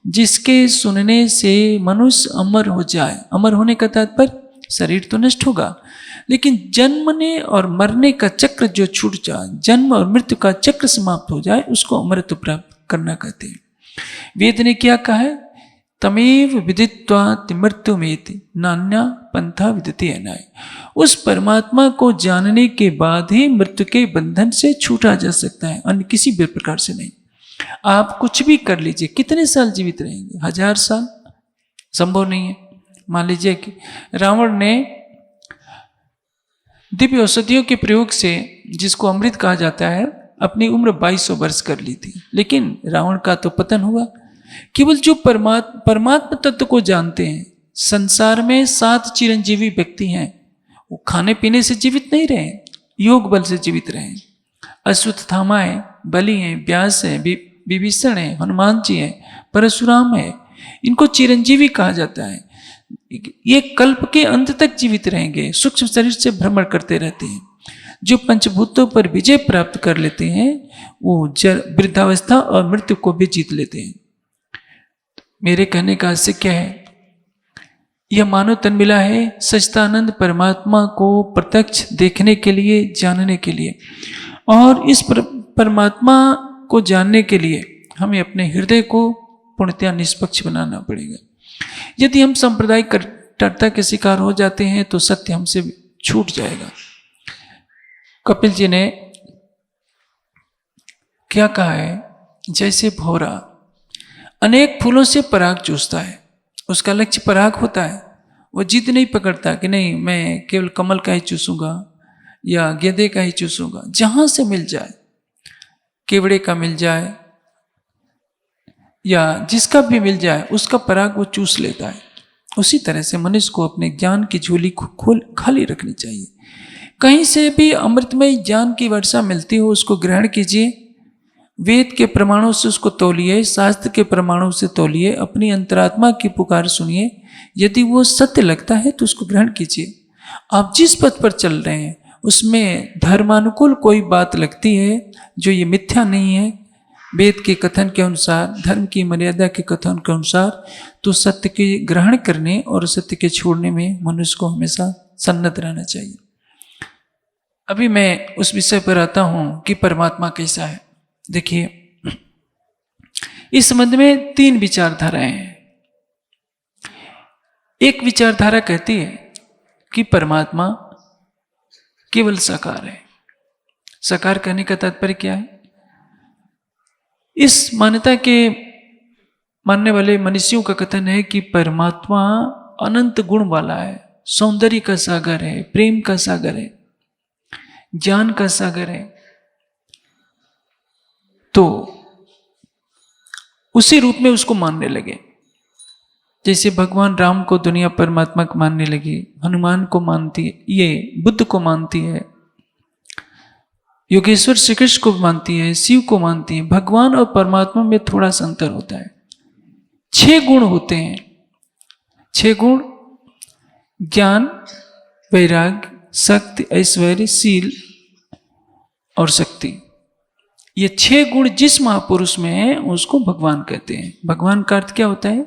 जिसके सुनने से मनुष्य अमर हो जाए। अमर होने का तात्पर्य शरीर तो नष्ट होगा, लेकिन जन्मने और मरने का चक्र जो छूट जाए, जन्म और मृत्यु का चक्र समाप्त हो जाए, उसको अमरत्व प्राप्त करना कहते हैं। वेद ने क्या कहा है? तमेव विदित्वा मृत्युमेति नान्या पंथा विदिते अनाय। उस परमात्मा को जानने के बाद ही मृत्यु के बंधन से छूटा जा सकता है, अन्य किसी भी प्रकार से नहीं। आप कुछ भी कर लीजिए, कितने साल जीवित रहेंगे? 1000 साल? संभव नहीं है। मान लीजिए कि रावण ने दिव्य औषधियों के प्रयोग से, जिसको अमृत कहा जाता है, अपनी उम्र 2200 वर्ष कर ली थी, लेकिन रावण का तो पतन हुआ। केवल जो परमात्मा तत्व को जानते हैं, संसार में 7 चिरंजीवी व्यक्ति हैं, वो खाने पीने से जीवित नहीं रहे, योग बल से जीवित रहे। अश्वत्थामा है, बलि है, व्यास है, विभीषण है, हनुमान जी है, परशुराम है, इनको चिरंजीवी कहा जाता है। ये कल्प के अंत तक जीवित रहेंगे, सूक्ष्म शरीर से भ्रमण करते रहते हैं। जो पंचभूतों पर विजय प्राप्त कर लेते हैं, वो वृद्धावस्था और मृत्यु को भी जीत लेते हैं। मेरे कहने का आशय क्या है? यह मानव तन मिला है सच्चिदानंद परमात्मा को प्रत्यक्ष देखने के लिए, जानने के लिए, और इस परमात्मा को जानने के लिए हमें अपने हृदय को पूर्णतया निष्पक्ष बनाना पड़ेगा। यदि हम सांप्रदायिक कट्टरता के शिकार हो जाते हैं तो सत्य हमसे छूट जाएगा। कपिल जी ने क्या कहा है? जैसे भौरा अनेक फूलों से पराग चूसता है, उसका लक्ष्य पराग होता है, वो जिद नहीं पकड़ता कि नहीं मैं केवल कमल का ही चूसूंगा या गेंदे का ही चूसूंगा। जहां से मिल जाए, केवड़े का मिल जाए या जिसका भी मिल जाए, उसका पराग वो चूस लेता है। उसी तरह से मनुष्य को अपने ज्ञान की झोली को खाली रखनी चाहिए। कहीं से भी अमृतमय ज्ञान की वर्षा मिलती हो, उसको ग्रहण कीजिए, वेद के प्रमाणों से उसको तौलिए, शास्त्र के प्रमाणों से तौलिए, अपनी अंतरात्मा की पुकार सुनिए। यदि वो सत्य लगता है तो उसको ग्रहण कीजिए। आप जिस पथ पर चल रहे हैं उसमें धर्मानुकूल कोई बात लगती है जो ये मिथ्या नहीं है, वेद के कथन के अनुसार, धर्म की मर्यादा के कथन के अनुसार, तो सत्य के ग्रहण करने और सत्य के छोड़ने में मनुष्य को हमेशा सन्नद्ध रहना चाहिए। अभी मैं उस विषय पर आता हूं कि परमात्मा कैसा है। देखिए, इस संबंध में 3 विचारधाराएं हैं। एक विचारधारा कहती है कि परमात्मा केवल साकार है। साकार कहने का तात्पर्य क्या है? इस मान्यता के मानने वाले मनुष्यों का कथन है कि परमात्मा अनंत गुण वाला है, सौंदर्य का सागर है, प्रेम का सागर है, ज्ञान का सागर है। तो उसी रूप में उसको मानने लगे। जैसे भगवान राम को दुनिया परमात्मा को मानने लगी, हनुमान को मानती है, ये बुद्ध को मानती है, योगेश्वर श्री कृष्ण को मानती है, शिव को मानती है। भगवान और परमात्मा में थोड़ा सा अंतर होता है। 6 गुण होते हैं। 6 गुण: ज्ञान, वैराग्य, शक्ति, ऐश्वर्य, शील और शक्ति। ये 6 गुण जिस महापुरुष में है उसको भगवान कहते हैं। भगवान का अर्थ क्या होता है?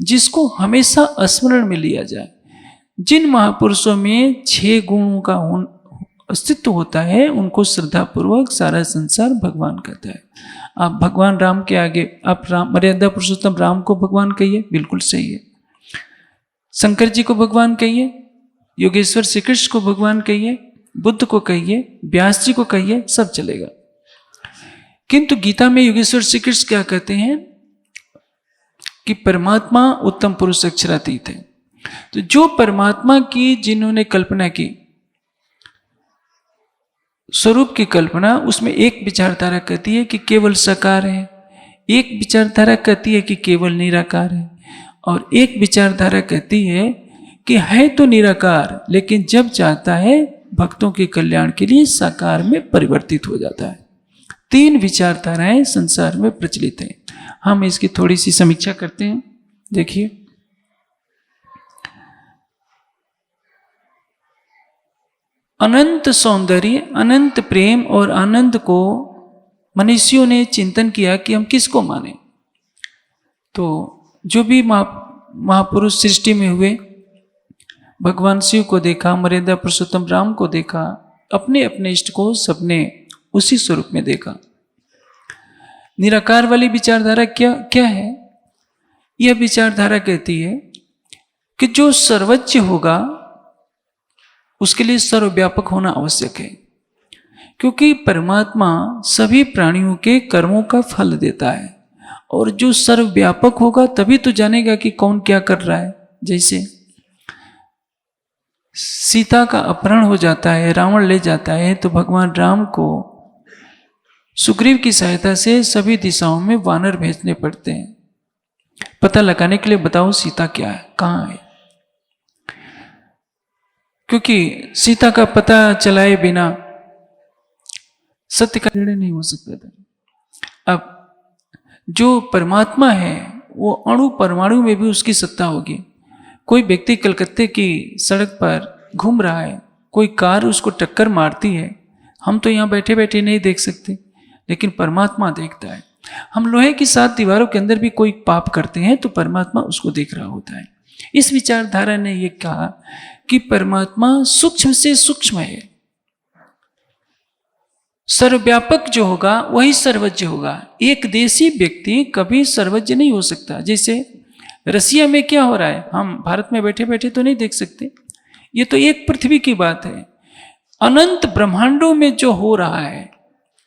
जिसको हमेशा स्मरण में लिया जाए। जिन महापुरुषों में 6 गुणों का अस्तित्व होता है उनको श्रद्धापूर्वक सारा संसार भगवान कहता है। आप भगवान राम के आगे आप राम, मर्यादा पुरुषोत्तम राम को भगवान कहिए, बिल्कुल सही है। शंकर जी को भगवान कहिए, योगेश्वर श्री कृष्ण को भगवान कहिए, बुद्ध को कहिए, व्यास जी को कहिए, सब चलेगा। किंतु गीता में योगेश्वर श्री कृष्ण क्या कहते हैं कि परमात्मा उत्तम पुरुष अक्षरातीत है। तो जो परमात्मा की जिन्होंने कल्पना की, स्वरूप की कल्पना, उसमें एक विचारधारा कहती है कि केवल साकार है, एक विचारधारा कहती है कि केवल निराकार है, और एक विचारधारा कहती है कि है तो निराकार लेकिन जब चाहता है भक्तों के कल्याण के लिए साकार में परिवर्तित हो जाता है। 3 विचारधाराएं संसार में प्रचलित हैं। हम इसकी थोड़ी सी समीक्षा करते हैं। देखिए, अनंत सौंदर्य, अनंत प्रेम और आनंद को मनुष्यों ने चिंतन किया कि हम किसको माने। तो जो भी महापुरुष सृष्टि में हुए, भगवान शिव को देखा, मर्यादा पुरुषोत्तम राम को देखा, अपने अपने इष्ट को सबने उसी स्वरूप में देखा। निराकार वाली विचारधारा क्या है? यह विचारधारा कहती है कि जो सर्वोच्च होगा उसके लिए सर्वव्यापक होना आवश्यक है, क्योंकि परमात्मा सभी प्राणियों के कर्मों का फल देता है, और जो सर्वव्यापक होगा तभी तो जानेगा कि कौन क्या कर रहा है। जैसे सीता का अपहरण हो जाता है, रावण ले जाता है, तो भगवान राम को सुग्रीव की सहायता से सभी दिशाओं में वानर भेजने पड़ते हैं, पता लगाने के लिए बताओ सीता क्या है, कहाँ है। क्योंकि सीता का पता चलाए बिना सत्य का निर्णय नहीं हो सकता था। अब जो परमात्मा है वो अणु परमाणु में भी उसकी सत्ता होगी। कोई व्यक्ति कलकत्ते की सड़क पर घूम रहा है, कोई कार उसको टक्कर मारती है, हम तो यहाँ बैठे बैठे नहीं देख सकते, लेकिन परमात्मा देखता है। हम लोहे की 7 दीवारों के अंदर भी कोई पाप करते हैं तो परमात्मा उसको देख रहा होता है। इस विचारधारा ने यह कहा कि परमात्मा सूक्ष्म से सूक्ष्म है, सर्वव्यापक जो होगा वही सर्वज्ञ होगा। एक देशी व्यक्ति कभी सर्वज्ञ नहीं हो सकता। जैसे रसिया में क्या हो रहा है हम भारत में बैठे बैठे तो नहीं देख सकते, ये तो एक पृथ्वी की बात है। अनंत ब्रह्मांडों में जो हो रहा है,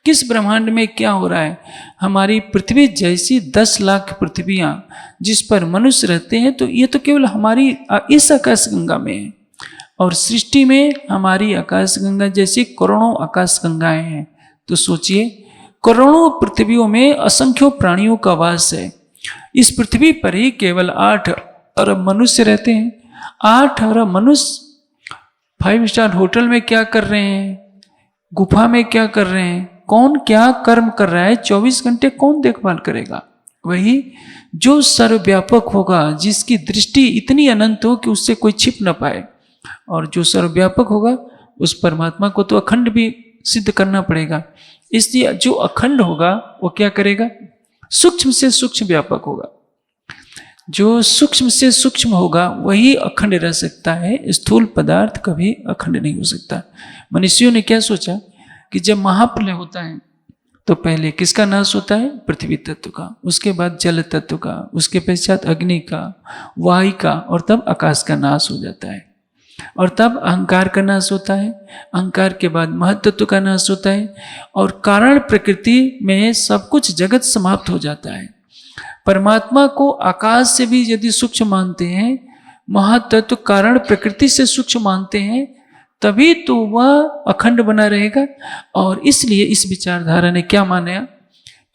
किस ब्रह्मांड में क्या हो रहा है, हमारी पृथ्वी जैसी 10 लाख पृथ्वियां जिस पर मनुष्य रहते हैं, तो ये तो केवल हमारी इस आकाश गंगा में है, और सृष्टि में हमारी आकाश गंगा जैसी करोड़ों आकाश गंगाएं हैं। तो सोचिए करोड़ों पृथ्वियों में असंख्यों प्राणियों का वास है। इस पृथ्वी पर ही केवल 8 अरब मनुष्य रहते हैं। 8 अरब मनुष्य 5 स्टार होटल में क्या कर रहे हैं, गुफा में क्या कर रहे हैं, कौन क्या कर्म कर रहा है, 24 घंटे कौन देखभाल करेगा। वही जो सर्वव्यापक होगा, जिसकी दृष्टि इतनी अनंत हो कि उससे कोई छिप न पाए, और जो सर्वव्यापक होगा उस परमात्मा को तो अखंड भी सिद्ध करना पड़ेगा। इसलिए जो अखंड होगा वो क्या करेगा, सूक्ष्म से सूक्ष्म व्यापक होगा। जो सूक्ष्म से सूक्ष्म होगा वही अखंड रह सकता है, स्थूल पदार्थ कभी अखंड नहीं हो सकता। मनुष्यों ने क्या सोचा कि जब महाप्रलय होता है तो पहले किसका नाश होता है, पृथ्वी तत्व का, उसके बाद जल तत्व का, उसके पश्चात अग्नि का, वायु का, और तब आकाश का नाश हो जाता है, और तब अहंकार का नाश होता है। अहंकार के बाद महत्त्व का नाश होता है, और कारण प्रकृति में सब कुछ जगत समाप्त हो जाता है। परमात्मा को आकाश से भी यदि सूक्ष्म मानते हैं, महत्त्व कारण प्रकृति से सूक्ष्म मानते हैं, तभी तो वह अखंड बना रहेगा। और इसलिए इस विचारधारा ने क्या माना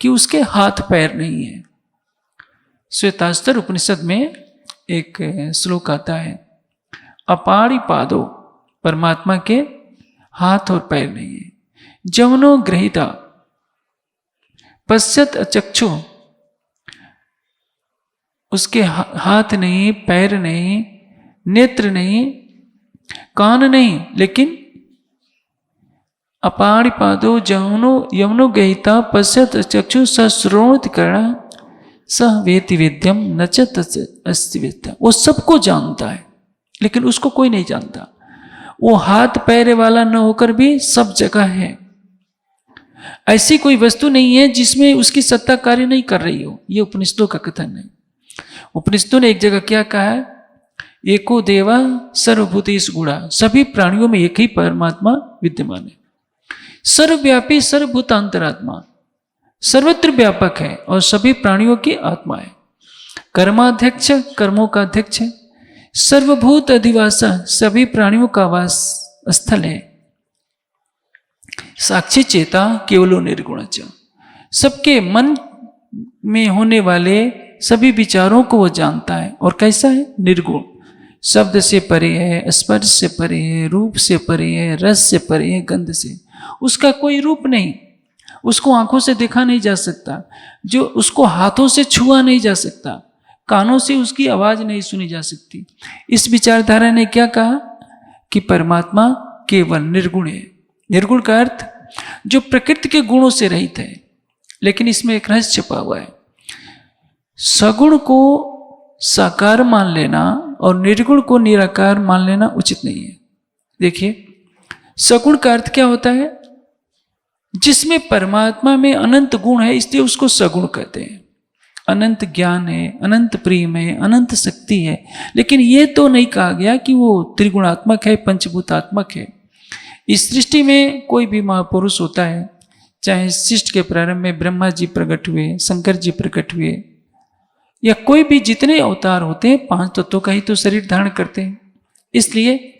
कि उसके हाथ पैर नहीं है। श्वेतास्तर उपनिषद में एक श्लोक आता है, अपाणि पादो, परमात्मा के हाथ और पैर नहीं है। जवनो ग्रहीता पश्यत अचक्षु, उसके हाथ नहीं, पैर नहीं, नेत्र नहीं, कान नहीं, लेकिन अपाणि पादो जवनो यवनो गहिता पश्यत चक्षु स श्रोणोति कर्ण स वेति वेद्यम न च अस्ति वेद्यम। वो सबको जानता है लेकिन उसको कोई नहीं जानता। वो हाथ पैर वाला न होकर भी सब जगह है। ऐसी कोई वस्तु नहीं है जिसमें उसकी सत्ता कार्य नहीं कर रही हो। ये उपनिषदों का कथन है। उपनिषदों ने एक जगह क्या कहा है, एको देवा सर्वभूतेषु गुणा, सभी प्राणियों में एक ही परमात्मा विद्यमान है। सर्वव्यापी सर्वभूतांतरात्मा, सर्वत्र व्यापक है और सभी प्राणियों की आत्मा है। कर्माध्यक्ष, कर्मों का अध्यक्ष है। सर्वभूत अधिवासा, सभी प्राणियों का वास स्थल है। साक्षी चेता केवलो निर्गुणच, सबके मन में होने वाले सभी विचारों को वो जानता है। और कैसा है, निर्गुण, शब्द से परे है, स्पर्श से परे है, रूप से परे है, रस से परे है, गंध से। उसका कोई रूप नहीं, उसको आंखों से देखा नहीं जा सकता, जो उसको हाथों से छुआ नहीं जा सकता, कानों से उसकी आवाज नहीं सुनी जा सकती। इस विचारधारा ने क्या कहा कि परमात्मा केवल निर्गुण है। निर्गुण का अर्थ जो प्रकृति के गुणों से रहित है। लेकिन इसमें एक रहस्य छिपा हुआ है। सगुण को साकार मान लेना और निर्गुण को निराकार मान लेना उचित नहीं है। देखिए, सगुण का अर्थ क्या होता है, जिसमें परमात्मा में अनंत गुण है, इसलिए उसको सगुण कहते हैं। अनंत ज्ञान है, अनंत प्रेम है, अनंत शक्ति है। लेकिन यह तो नहीं कहा गया कि वो त्रिगुणात्मक है, पंचभूतात्मक है। इस सृष्टि में कोई भी महापुरुष होता है, चाहे सृष्टि के प्रारंभ में ब्रह्मा जी प्रकट हुए, शंकर जी प्रकट हुए, या कोई भी जितने अवतार होते हैं 5 तत्वों का ही तो शरीर धारण करते हैं। इसलिए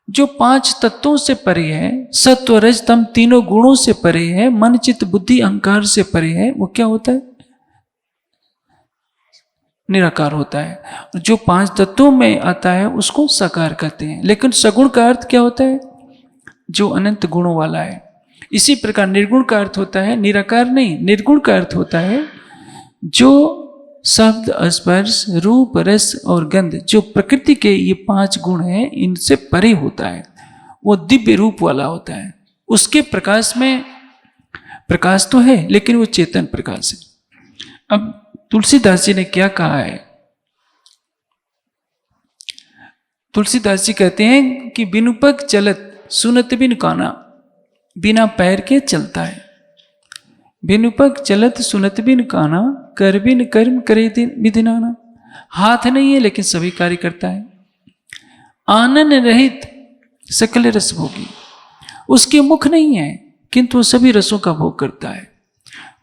जो 5 तत्वों से परे है, सत्व रज तम तीनों गुणों से परे है, मन चित्त बुद्धि अहंकार से परे है, वो क्या होता है? निराकार होता है। जो 5 तत्वों में आता है उसको साकार कहते हैं। लेकिन सगुण का अर्थ क्या होता है? जो अनंत गुणों वाला है। इसी प्रकार निर्गुण का अर्थ होता है, निराकार नहीं, निर्गुण का अर्थ होता है जो शब्द स्पर्श रूप रस और गंध, जो प्रकृति के ये 5 गुण हैं, इनसे परे होता है, वो दिव्य रूप वाला होता है। उसके प्रकाश में प्रकाश तो है लेकिन वो चेतन प्रकाश है। अब तुलसीदास जी ने क्या कहा है? तुलसीदास जी कहते हैं कि बिनु पग चलत सुनत बिन काना, बिना पैर के चलता है। बिनु पग चलत सुनत बिन काना, कर बिन कर्म करे विधि नाना। हाथ नहीं है लेकिन सभी कार्य करता है। आनन रहित सकल रस भोगी, उसके मुख नहीं है किंतु वो सभी रसों का भोग करता है।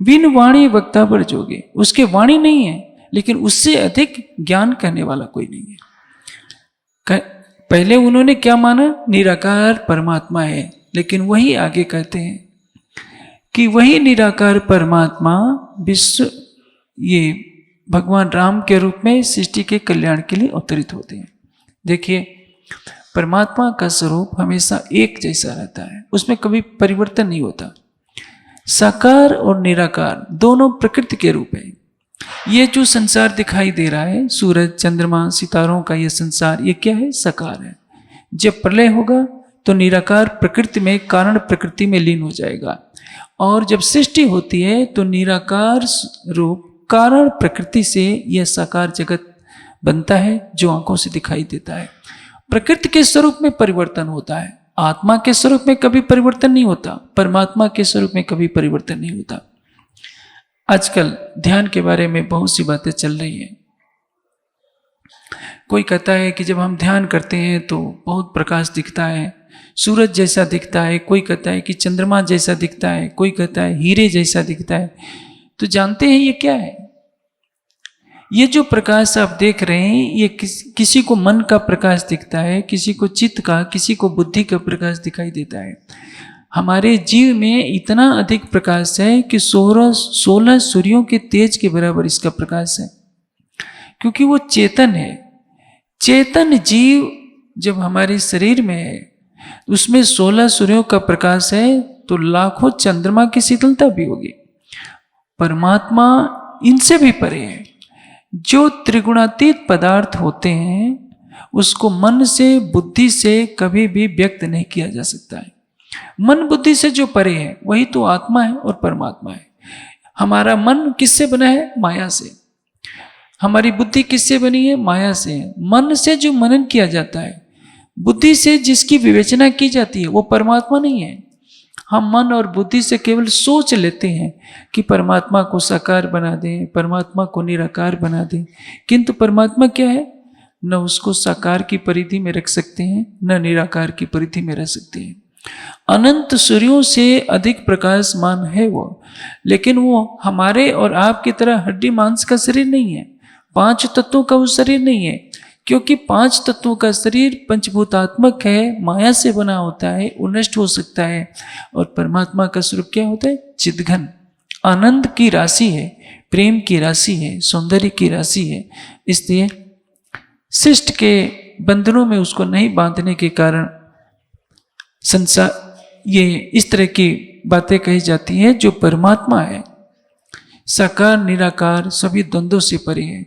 बिन वाणी वक्ता पर जोगे, उसके वाणी नहीं है लेकिन उससे अधिक ज्ञान कहने वाला कोई नहीं है। पहले उन्होंने क्या माना? निराकार परमात्मा है, लेकिन वही आगे कहते हैं कि वही निराकार परमात्मा विश्व ये भगवान राम के रूप में सृष्टि के कल्याण के लिए अवतरित होते हैं। देखिए, परमात्मा का स्वरूप हमेशा एक जैसा रहता है, उसमें कभी परिवर्तन नहीं होता। साकार और निराकार दोनों प्रकृति के रूप हैं। ये जो संसार दिखाई दे रहा है, सूरज चंद्रमा सितारों का ये संसार, ये क्या है? साकार है। जब प्रलय होगा तो निराकार प्रकृति में कारण प्रकृति में लीन हो जाएगा, और जब सृष्टि होती है तो निराकार रूप कारण प्रकृति से यह साकार जगत बनता है जो आंखों से दिखाई देता है। प्रकृति के स्वरूप में परिवर्तन होता है, आत्मा के स्वरूप में कभी परिवर्तन नहीं होता, परमात्मा के स्वरूप में कभी परिवर्तन नहीं होता। आजकल ध्यान के बारे में बहुत सी बातें चल रही हैं। कोई कहता है कि जब हम ध्यान करते हैं तो बहुत प्रकाश दिखता है, सूरज जैसा दिखता है, कोई कहता है कि चंद्रमा जैसा दिखता है, कोई कहता है हीरे जैसा दिखता है। तो जानते हैं ये क्या है? ये जो प्रकाश आप देख रहे हैं, ये किसी को मन का प्रकाश दिखता है, किसी को चित्त का, किसी को बुद्धि का प्रकाश दिखाई देता है। हमारे जीव में इतना अधिक प्रकाश है कि 16 सूर्यों के तेज के बराबर इसका प्रकाश है, क्योंकि वो चेतन है। चेतन जीव जब हमारे शरीर में है, उसमें 16 सूर्यों का प्रकाश है तो लाखों चंद्रमा की शीतलता भी होगी। परमात्मा इनसे भी परे है। जो त्रिगुणातीत पदार्थ होते हैं उसको मन से बुद्धि से कभी भी व्यक्त नहीं किया जा सकता है। मन बुद्धि से जो परे है वही तो आत्मा है और परमात्मा है। हमारा मन किससे बना है? माया से। हमारी बुद्धि किससे बनी है? माया से। मन से जो मनन किया जाता है, बुद्धि से जिसकी विवेचना की जाती है, वो परमात्मा नहीं है। हम मन और बुद्धि से केवल सोच लेते हैं कि परमात्मा को साकार बना दें, परमात्मा को निराकार बना दें, किंतु परमात्मा क्या है? न उसको साकार की परिधि में रख सकते हैं, न निराकार की परिधि में रख सकते हैं। अनंत सूर्यों से अधिक प्रकाशमान है वो, लेकिन वो हमारे और आपकी तरह हड्डी मांस का शरीर नहीं है, 5 तत्वों का वो शरीर नहीं है, क्योंकि 5 तत्वों का शरीर पंचभूतात्मक है, माया से बना होता है, वो नष्ट हो सकता है। और परमात्मा का स्वरूप क्या होता है? चिद्घन, आनंद की राशि है, प्रेम की राशि है, सौंदर्य की राशि है। इसलिए शिष्ट के बंधनों में उसको नहीं बांधने के कारण संसार ये इस तरह की बातें कही जाती हैं। जो परमात्मा है, साकार निराकार सभी द्वंद्वों से परे है।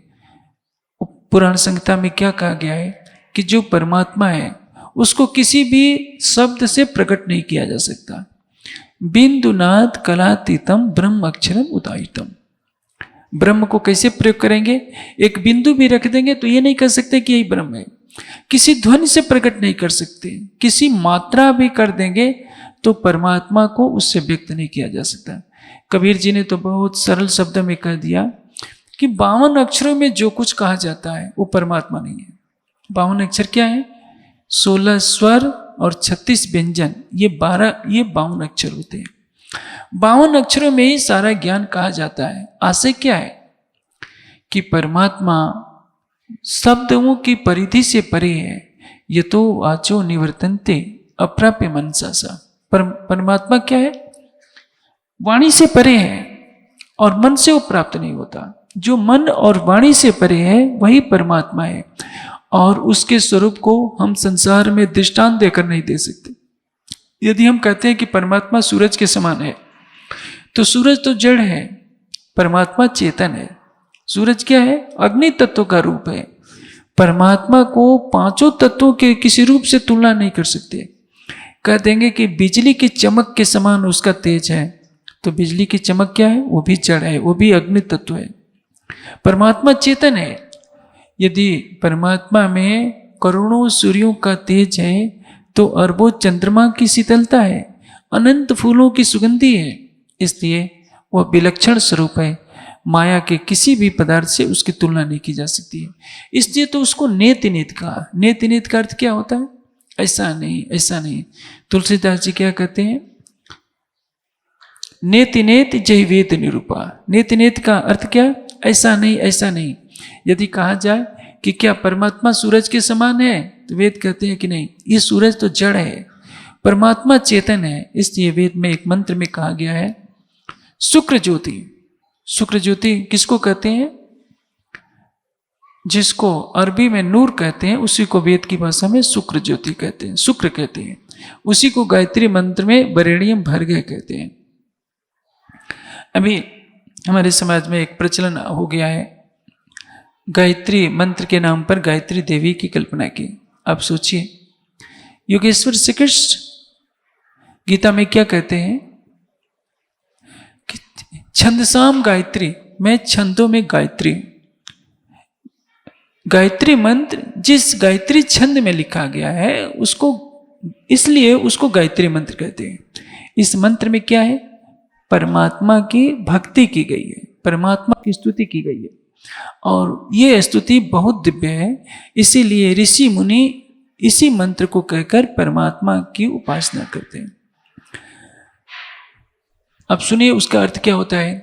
पुराण संहिता में क्या कहा गया है कि जो परमात्मा है उसको किसी भी शब्द से प्रकट नहीं किया जा सकता। बिंदुनाथ कलातीतम ब्रह्म अक्षरम उदायितम। ब्रह्म को कैसे प्रयोग करेंगे? एक बिंदु भी रख देंगे तो ये नहीं कह सकते कि यही ब्रह्म है। किसी ध्वनि से प्रकट नहीं कर सकते, किसी मात्रा भी कर देंगे तो परमात्मा को उससे व्यक्त नहीं किया जा सकता। कबीर जी ने तो बहुत सरल शब्द में कह दिया कि 52 अक्षरों में जो कुछ कहा जाता है वो परमात्मा नहीं है। 52 अक्षर क्या है? 16 स्वर और 36 व्यंजन, ये 52 अक्षर होते हैं। 52 अक्षरों में ही सारा ज्ञान कहा जाता है। आशय क्या है कि परमात्मा शब्दों की परिधि से परे है। ये तो वाचो निवर्तन्ते अप्राप्य मनसा सा। परमात्मा क्या है? वाणी से परे है और मन से वो प्राप्त नहीं होता। जो मन और वाणी से परे है वही परमात्मा है, और उसके स्वरूप को हम संसार में दृष्टांत देकर नहीं दे सकते। यदि हम कहते हैं कि परमात्मा सूरज के समान है, तो सूरज तो जड़ है, परमात्मा चेतन है। सूरज क्या है? अग्नि तत्व का रूप है। परमात्मा को 5 तत्वों के किसी रूप से तुलना नहीं कर सकते। कह देंगे कि बिजली की चमक के समान उसका तेज है, तो बिजली की चमक क्या है? वो भी जड़ है, वो भी अग्नि तत्व है। परमात्मा चेतन है। यदि परमात्मा में करोड़ों सूर्यों का तेज है, तो अरबों चंद्रमा की शीतलता है, अनंत फूलों की सुगंधी है। इसलिए वह विलक्षण स्वरूप है। माया के किसी भी पदार्थ से उसकी तुलना नहीं की जा सकती है। इसलिए तो उसको नेति नेत कहा। नेति नेत का अर्थ क्या होता है? ऐसा नहीं, ऐसा नहीं। तुलसीदास जी क्या कहते हैं? नेति नेत जय वेद निरूपा। नेति नेत का अर्थ क्या? ऐसा नहीं, ऐसा नहीं। यदि कहा जाए कि क्या परमात्मा सूरज के समान है, तो वेद कहते हैं कि नहीं, ये सूरज तो जड़ है, परमात्मा चेतन है। इसलिए वेद में एक मंत्र में कहा गया है शुक्र ज्योति। शुक्र ज्योति किसको कहते हैं? जिसको अरबी में नूर कहते हैं, उसी को वेद की भाषा में शुक्र ज्योति कहते हैं, शुक्र कहते हैं। उसी को गायत्री मंत्र में वरेण्यम भर्गः कहते हैं। अभी हमारे समाज में एक प्रचलन हो गया है गायत्री मंत्र के नाम पर गायत्री देवी की कल्पना की। आप सोचिए, योगेश्वर श्री कृष्ण गीता में क्या कहते हैं कि छंदसाम गायत्री, मैं छंदों में गायत्री। गायत्री मंत्र जिस गायत्री छंद में लिखा गया है उसको, इसलिए उसको गायत्री मंत्र कहते हैं। इस मंत्र में क्या है? परमात्मा की भक्ति की गई है, परमात्मा की स्तुति की गई है, और ये स्तुति बहुत दिव्य है। इसीलिए ऋषि मुनि इसी मंत्र को कहकर परमात्मा की उपासना करते हैं। अब सुनिए उसका अर्थ क्या होता है।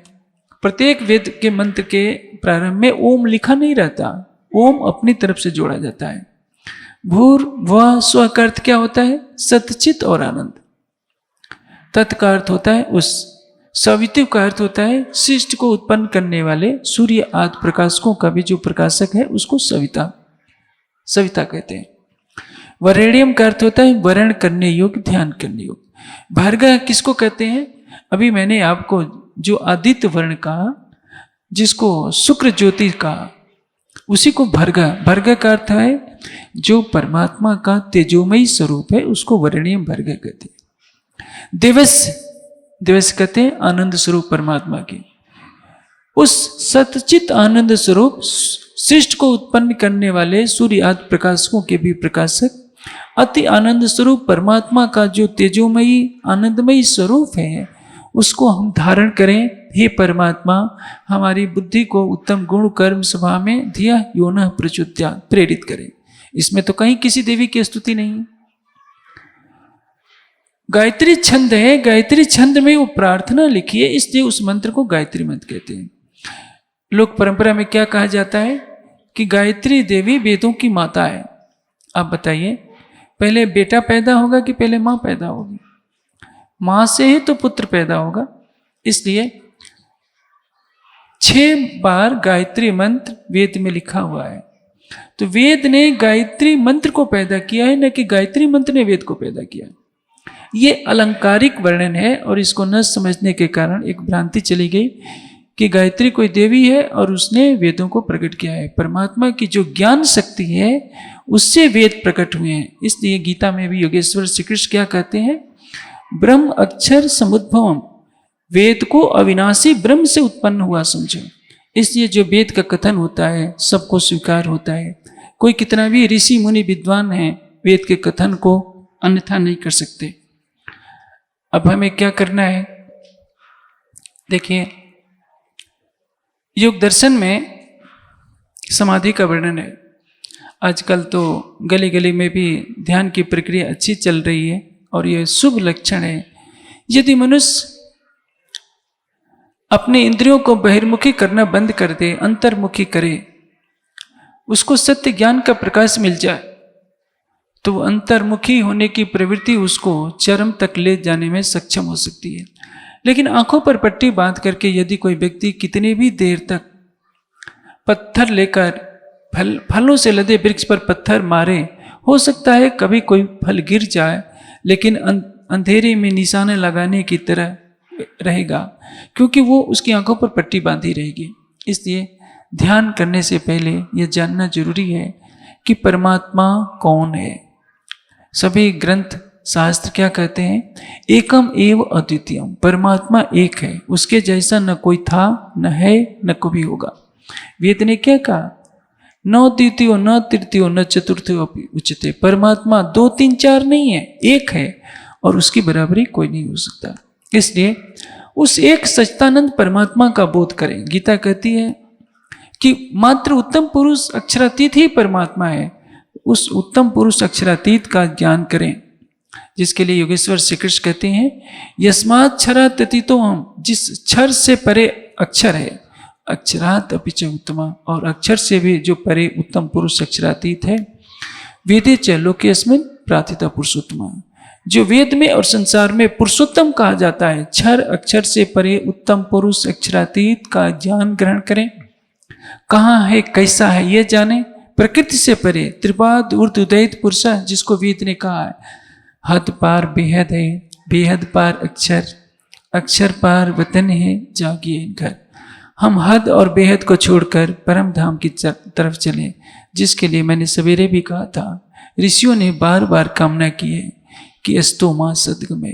प्रत्येक वेद के मंत्र के प्रारंभ में ओम लिखा नहीं रहता, ओम अपनी तरफ से जोड़ा जाता है। भूर व स्व का अर्थ क्या होता है? सतचित और आनंद। तत् का अर्थ होता है उस। सवितु का अर्थ होता है सृष्टि को उत्पन्न करने वाले सूर्य आदि प्रकाशकों का भी जो प्रकाशक है उसको सविता, सविता कहते हैं। वरेण्यम का अर्थ होता है वर्ण करने योग्य, ध्यान करने योग्य। भार्गव किसको कहते हैं? अभी मैंने आपको जो आदित्य वर्ण कहा, जिसको शुक्र ज्योति कहा, उसी को भर्गः, भर्गः का अर्थ है जो परमात्मा का तेजोमयी स्वरूप है, उसको वरेण्यम भर्गः कहते हैं। दिवस, दिवस कहते हैं आनंद स्वरूप परमात्मा की। उस सतचित आनंद स्वरूप सृष्टि को उत्पन्न करने वाले सूर्य आदि प्रकाशकों के भी प्रकाशक, अति आनंद स्वरूप परमात्मा का जो तेजोमयी आनंदमयी स्वरूप है, उसको हम धारण करें। हे परमात्मा, हमारी बुद्धि को उत्तम गुण कर्म स्वभाव में धिया योनः प्रचोदया, प्रेरित करें। इसमें तो कहीं किसी देवी की स्तुति नहीं है। गायत्री छंद है, गायत्री छंद में वो प्रार्थना लिखी है, इसलिए उस मंत्र को गायत्री मंत्र कहते हैं। लोक परंपरा में क्या कहा जाता है कि गायत्री देवी वेदों की माता है। आप बताइए, पहले बेटा पैदा होगा कि पहले माँ पैदा होगी? माँ से ही तो पुत्र पैदा होगा। इसलिए 6 बार गायत्री मंत्र वेद में लिखा हुआ है। तो वेद ने गायत्री मंत्र को पैदा किया है, न कि गायत्री मंत्र ने वेद को पैदा किया। ये अलंकारिक वर्णन है, और इसको न समझने के कारण एक भ्रांति चली गई कि गायत्री कोई देवी है और उसने वेदों को प्रकट किया है। परमात्मा की जो ज्ञान शक्ति है उससे वेद प्रकट हुए हैं। इसलिए गीता में भी योगेश्वर श्री कृष्ण क्या कहते हैं? ब्रह्म अक्षर समुद्भवम, वेद को अविनाशी ब्रह्म से उत्पन्न हुआ समझो। इसलिए जो वेद का कथन होता है सबको स्वीकार होता है। कोई कितना भी ऋषि मुनि विद्वान है, वेद के कथन को अन्यथा नहीं कर सकते। अब हमें क्या करना है? देखिए, योग दर्शन में समाधि का वर्णन है। आजकल तो गली गली में भी ध्यान की प्रक्रिया अच्छी चल रही है और यह शुभ लक्षण है। यदि मनुष्य अपने इंद्रियों को बहिर्मुखी करना बंद कर दे, अंतर्मुखी करे, उसको सत्य ज्ञान का प्रकाश मिल जाए, तो अंतर्मुखी होने की प्रवृत्ति उसको चरम तक ले जाने में सक्षम हो सकती है। लेकिन आंखों पर पट्टी बांध करके यदि कोई व्यक्ति कितनी भी देर तक पत्थर लेकर फलों से लदे वृक्ष पर पत्थर मारे, हो सकता है कभी कोई फल गिर जाए, लेकिन अंधेरे में निशाने लगाने की तरह रहेगा, क्योंकि वो उसकी आंखों पर पट्टी बांधी रहेगी। इसलिए ध्यान करने से पहले यह जानना जरूरी है कि परमात्मा कौन है। सभी ग्रंथ शास्त्र क्या कहते हैं? एकम एव अद्वितीयम, परमात्मा एक है, उसके जैसा न कोई था, न है, न कभी होगा। वेद ने क्या कहा? न द्वितीयो न तृतीयो न चतुर्थो उच्यते, परमात्मा 2 3 4 नहीं है, एक है और उसकी बराबरी कोई नहीं हो सकता। इसलिए उस एक सच्चिदानंद परमात्मा का बोध करें। गीता कहती है कि मात्र उत्तम पुरुष अक्षरातीत ही परमात्मा है। उस उत्तम पुरुष अक्षरातीत का ज्ञान करें, जिसके लिए योगेश्वर श्री कृष्ण कहते हैं यस्मात् क्षरात् अतीतो हम, जिस क्षर से परे अक्षर है, अक्षरात् अपि च उत्तमा, और अक्षर से भी जो परे उत्तम पुरुष अक्षरातीत है। वेदे च लोकेस्मिन् प्रार्थिता पुरुषोत्तमा, जो वेद में और संसार में पुरुषोत्तम कहा जाता है, क्षर अक्षर से परे उत्तम पुरुष अक्षरातीत का ज्ञान ग्रहण करें। कहाँ है, कैसा है, ये जाने। प्रकृति से परे त्रिपाद ऊर्ध्वोदयित पुरुष, जिसको वेद ने कहा है हद पार बेहद है, बेहद पार अक्षर, अक्षर पार वतन है, जागिए घर। हम हद और बेहद को छोड़कर परम धाम की तरफ चलें, जिसके लिए मैंने सवेरे भी कहा था, ऋषियों ने बार बार कामना की है कि अस्तो मां सद्गमे,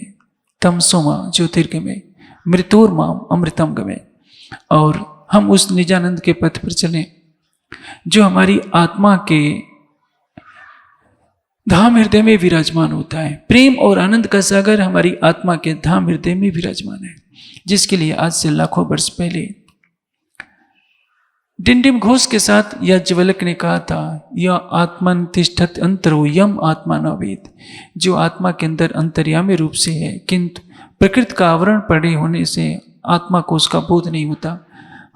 तमसो मां ज्योतिर्गमे, मृत्योर मां अमृतम गमे। और हम उस निजानंद के पथ पर चलें जो हमारी आत्मा के धाम हृदय में विराजमान होता है। प्रेम और आनंद का सागर हमारी आत्मा के धाम हृदय में विराजमान है, जिसके लिए आज से लाखों वर्ष पहले डिंडिम घोष के साथ याज्ञवल्क्य ने कहा था, यह आत्मन तिष्ठत अंतरो यम आत्मा न वेद, जो आत्मा के अंदर अंतर्यामी रूप से है, किंतु प्रकृति का आवरण पड़े होने से आत्मा को उसका बोध नहीं होता।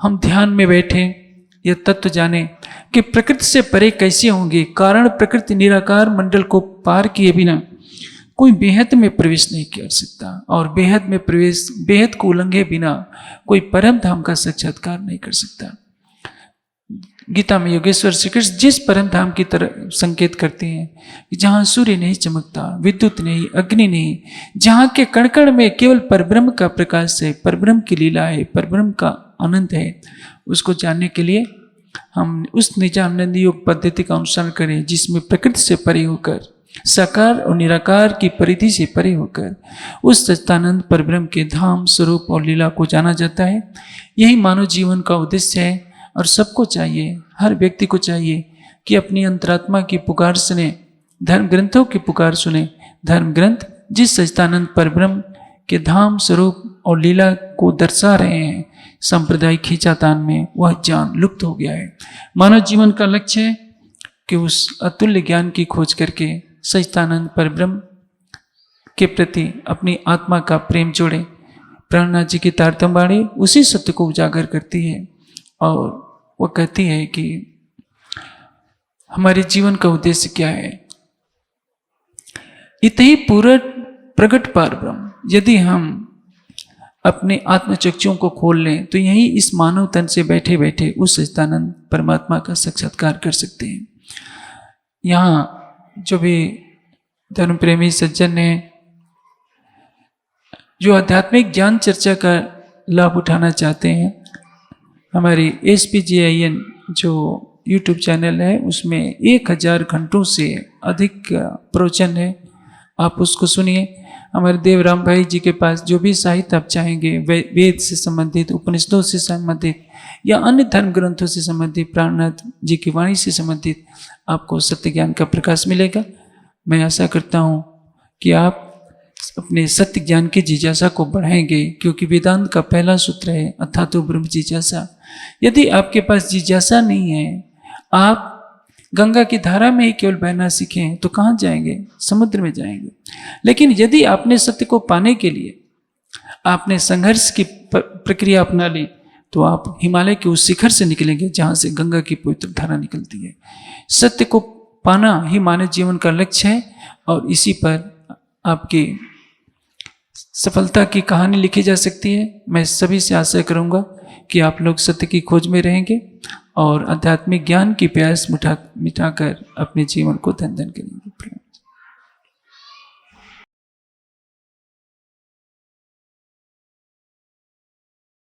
हम ध्यान में बैठे यह तत्व जाने कि प्रकृति से परे कैसे होंगे। कारण प्रकृति निराकार मंडल को पार किए बिना कोई बेहद में प्रवेश नहीं कर सकता, और बेहद में प्रवेश, बेहद को उल्लंघे बिना कोई परम धाम का साक्षात्कार नहीं कर सकता। गीता में योगेश्वर श्री कृष्ण जिस परम धाम की तरफ संकेत करते हैं कि जहाँ सूर्य नहीं चमकता, विद्युत नहीं, अग्नि नहीं, जहाँ के कण कण में केवल परब्रह्म का प्रकाश है, परब्रह्म की लीला है, परब्रह्म का आनंद है, उसको जानने के लिए हम उस निजानंद योग पद्धति का अनुसरण करें, जिसमें प्रकृति से परे होकर, साकार और निराकार की परिधि से परे होकर उस सच्चिदानंद परब्रह्म के धाम, स्वरूप और लीला को जाना जाता है। यही मानव जीवन का उद्देश्य है, और सबको चाहिए, हर व्यक्ति को चाहिए कि अपनी अंतरात्मा की पुकार सुने, धर्म ग्रंथों की पुकार सुने। धर्म ग्रंथ जिस सच्चिदानंद परब्रह्म के धाम, स्वरूप और लीला को दर्शा रहे हैं, सांप्रदायिक खींचातान में वह ज्ञान लुप्त हो गया है। मानव जीवन का लक्ष्य है कि उस अतुल्य ज्ञान की खोज करके सच्चिदानंद परब्रह्म के प्रति अपनी आत्मा का प्रेम जोड़े। प्राणनाथ जी की तारतम्य वाणी उसी सत्य को उजागर करती है, और वह कहती है कि हमारे जीवन का उद्देश्य क्या है। इतनी पूर्ण प्रकट परब्रह्म यदि हम अपने आत्मचक्षुओं को खोल लें तो यही इस मानव तन से बैठे बैठे उस सच्चिदानंद परमात्मा का साक्षात्कार कर सकते हैं। यहाँ जो भी धर्म प्रेमी सज्जन ने जो आध्यात्मिक ज्ञान चर्चा का लाभ उठाना चाहते हैं, हमारी SPGIN जो YouTube चैनल है उसमें 1000 घंटों से अधिक प्रवचन है, आप उसको सुनिए। हमारे देवराम भाई जी के पास जो भी साहित्य आप चाहेंगे, वेद से संबंधित, उपनिषदों से संबंधित या अन्य धर्म ग्रंथों से संबंधित, प्राणनाथ जी की वाणी से संबंधित आपको सत्य ज्ञान का प्रकाश मिलेगा। मैं आशा करता हूँ कि आप अपने सत्य ज्ञान की जिज्ञासा को बढ़ाएंगे, क्योंकि वेदांत का पहला सूत्र है अथातो ब्रह्म जिज्ञासा। यदि आपके पास जिज्ञासा नहीं है, आप गंगा की धारा में ही केवल बहना सीखें तो कहाँ जाएंगे? समुद्र में जाएंगे। लेकिन यदि आपने सत्य को पाने के लिए आपने संघर्ष की प्रक्रिया अपना ली, तो आप हिमालय के उस शिखर से निकलेंगे जहाँ से गंगा की पवित्र धारा निकलती है। सत्य को पाना ही मानव जीवन का लक्ष्य है, और इसी पर आपकी सफलता की कहानी लिखी जा सकती है। मैं सभी से आशा करूँगा कि आप लोग सत्य की खोज में रहेंगे और आध्यात्मिक ज्ञान की प्यास मिटाकर अपने जीवन को धन्य करेंगे।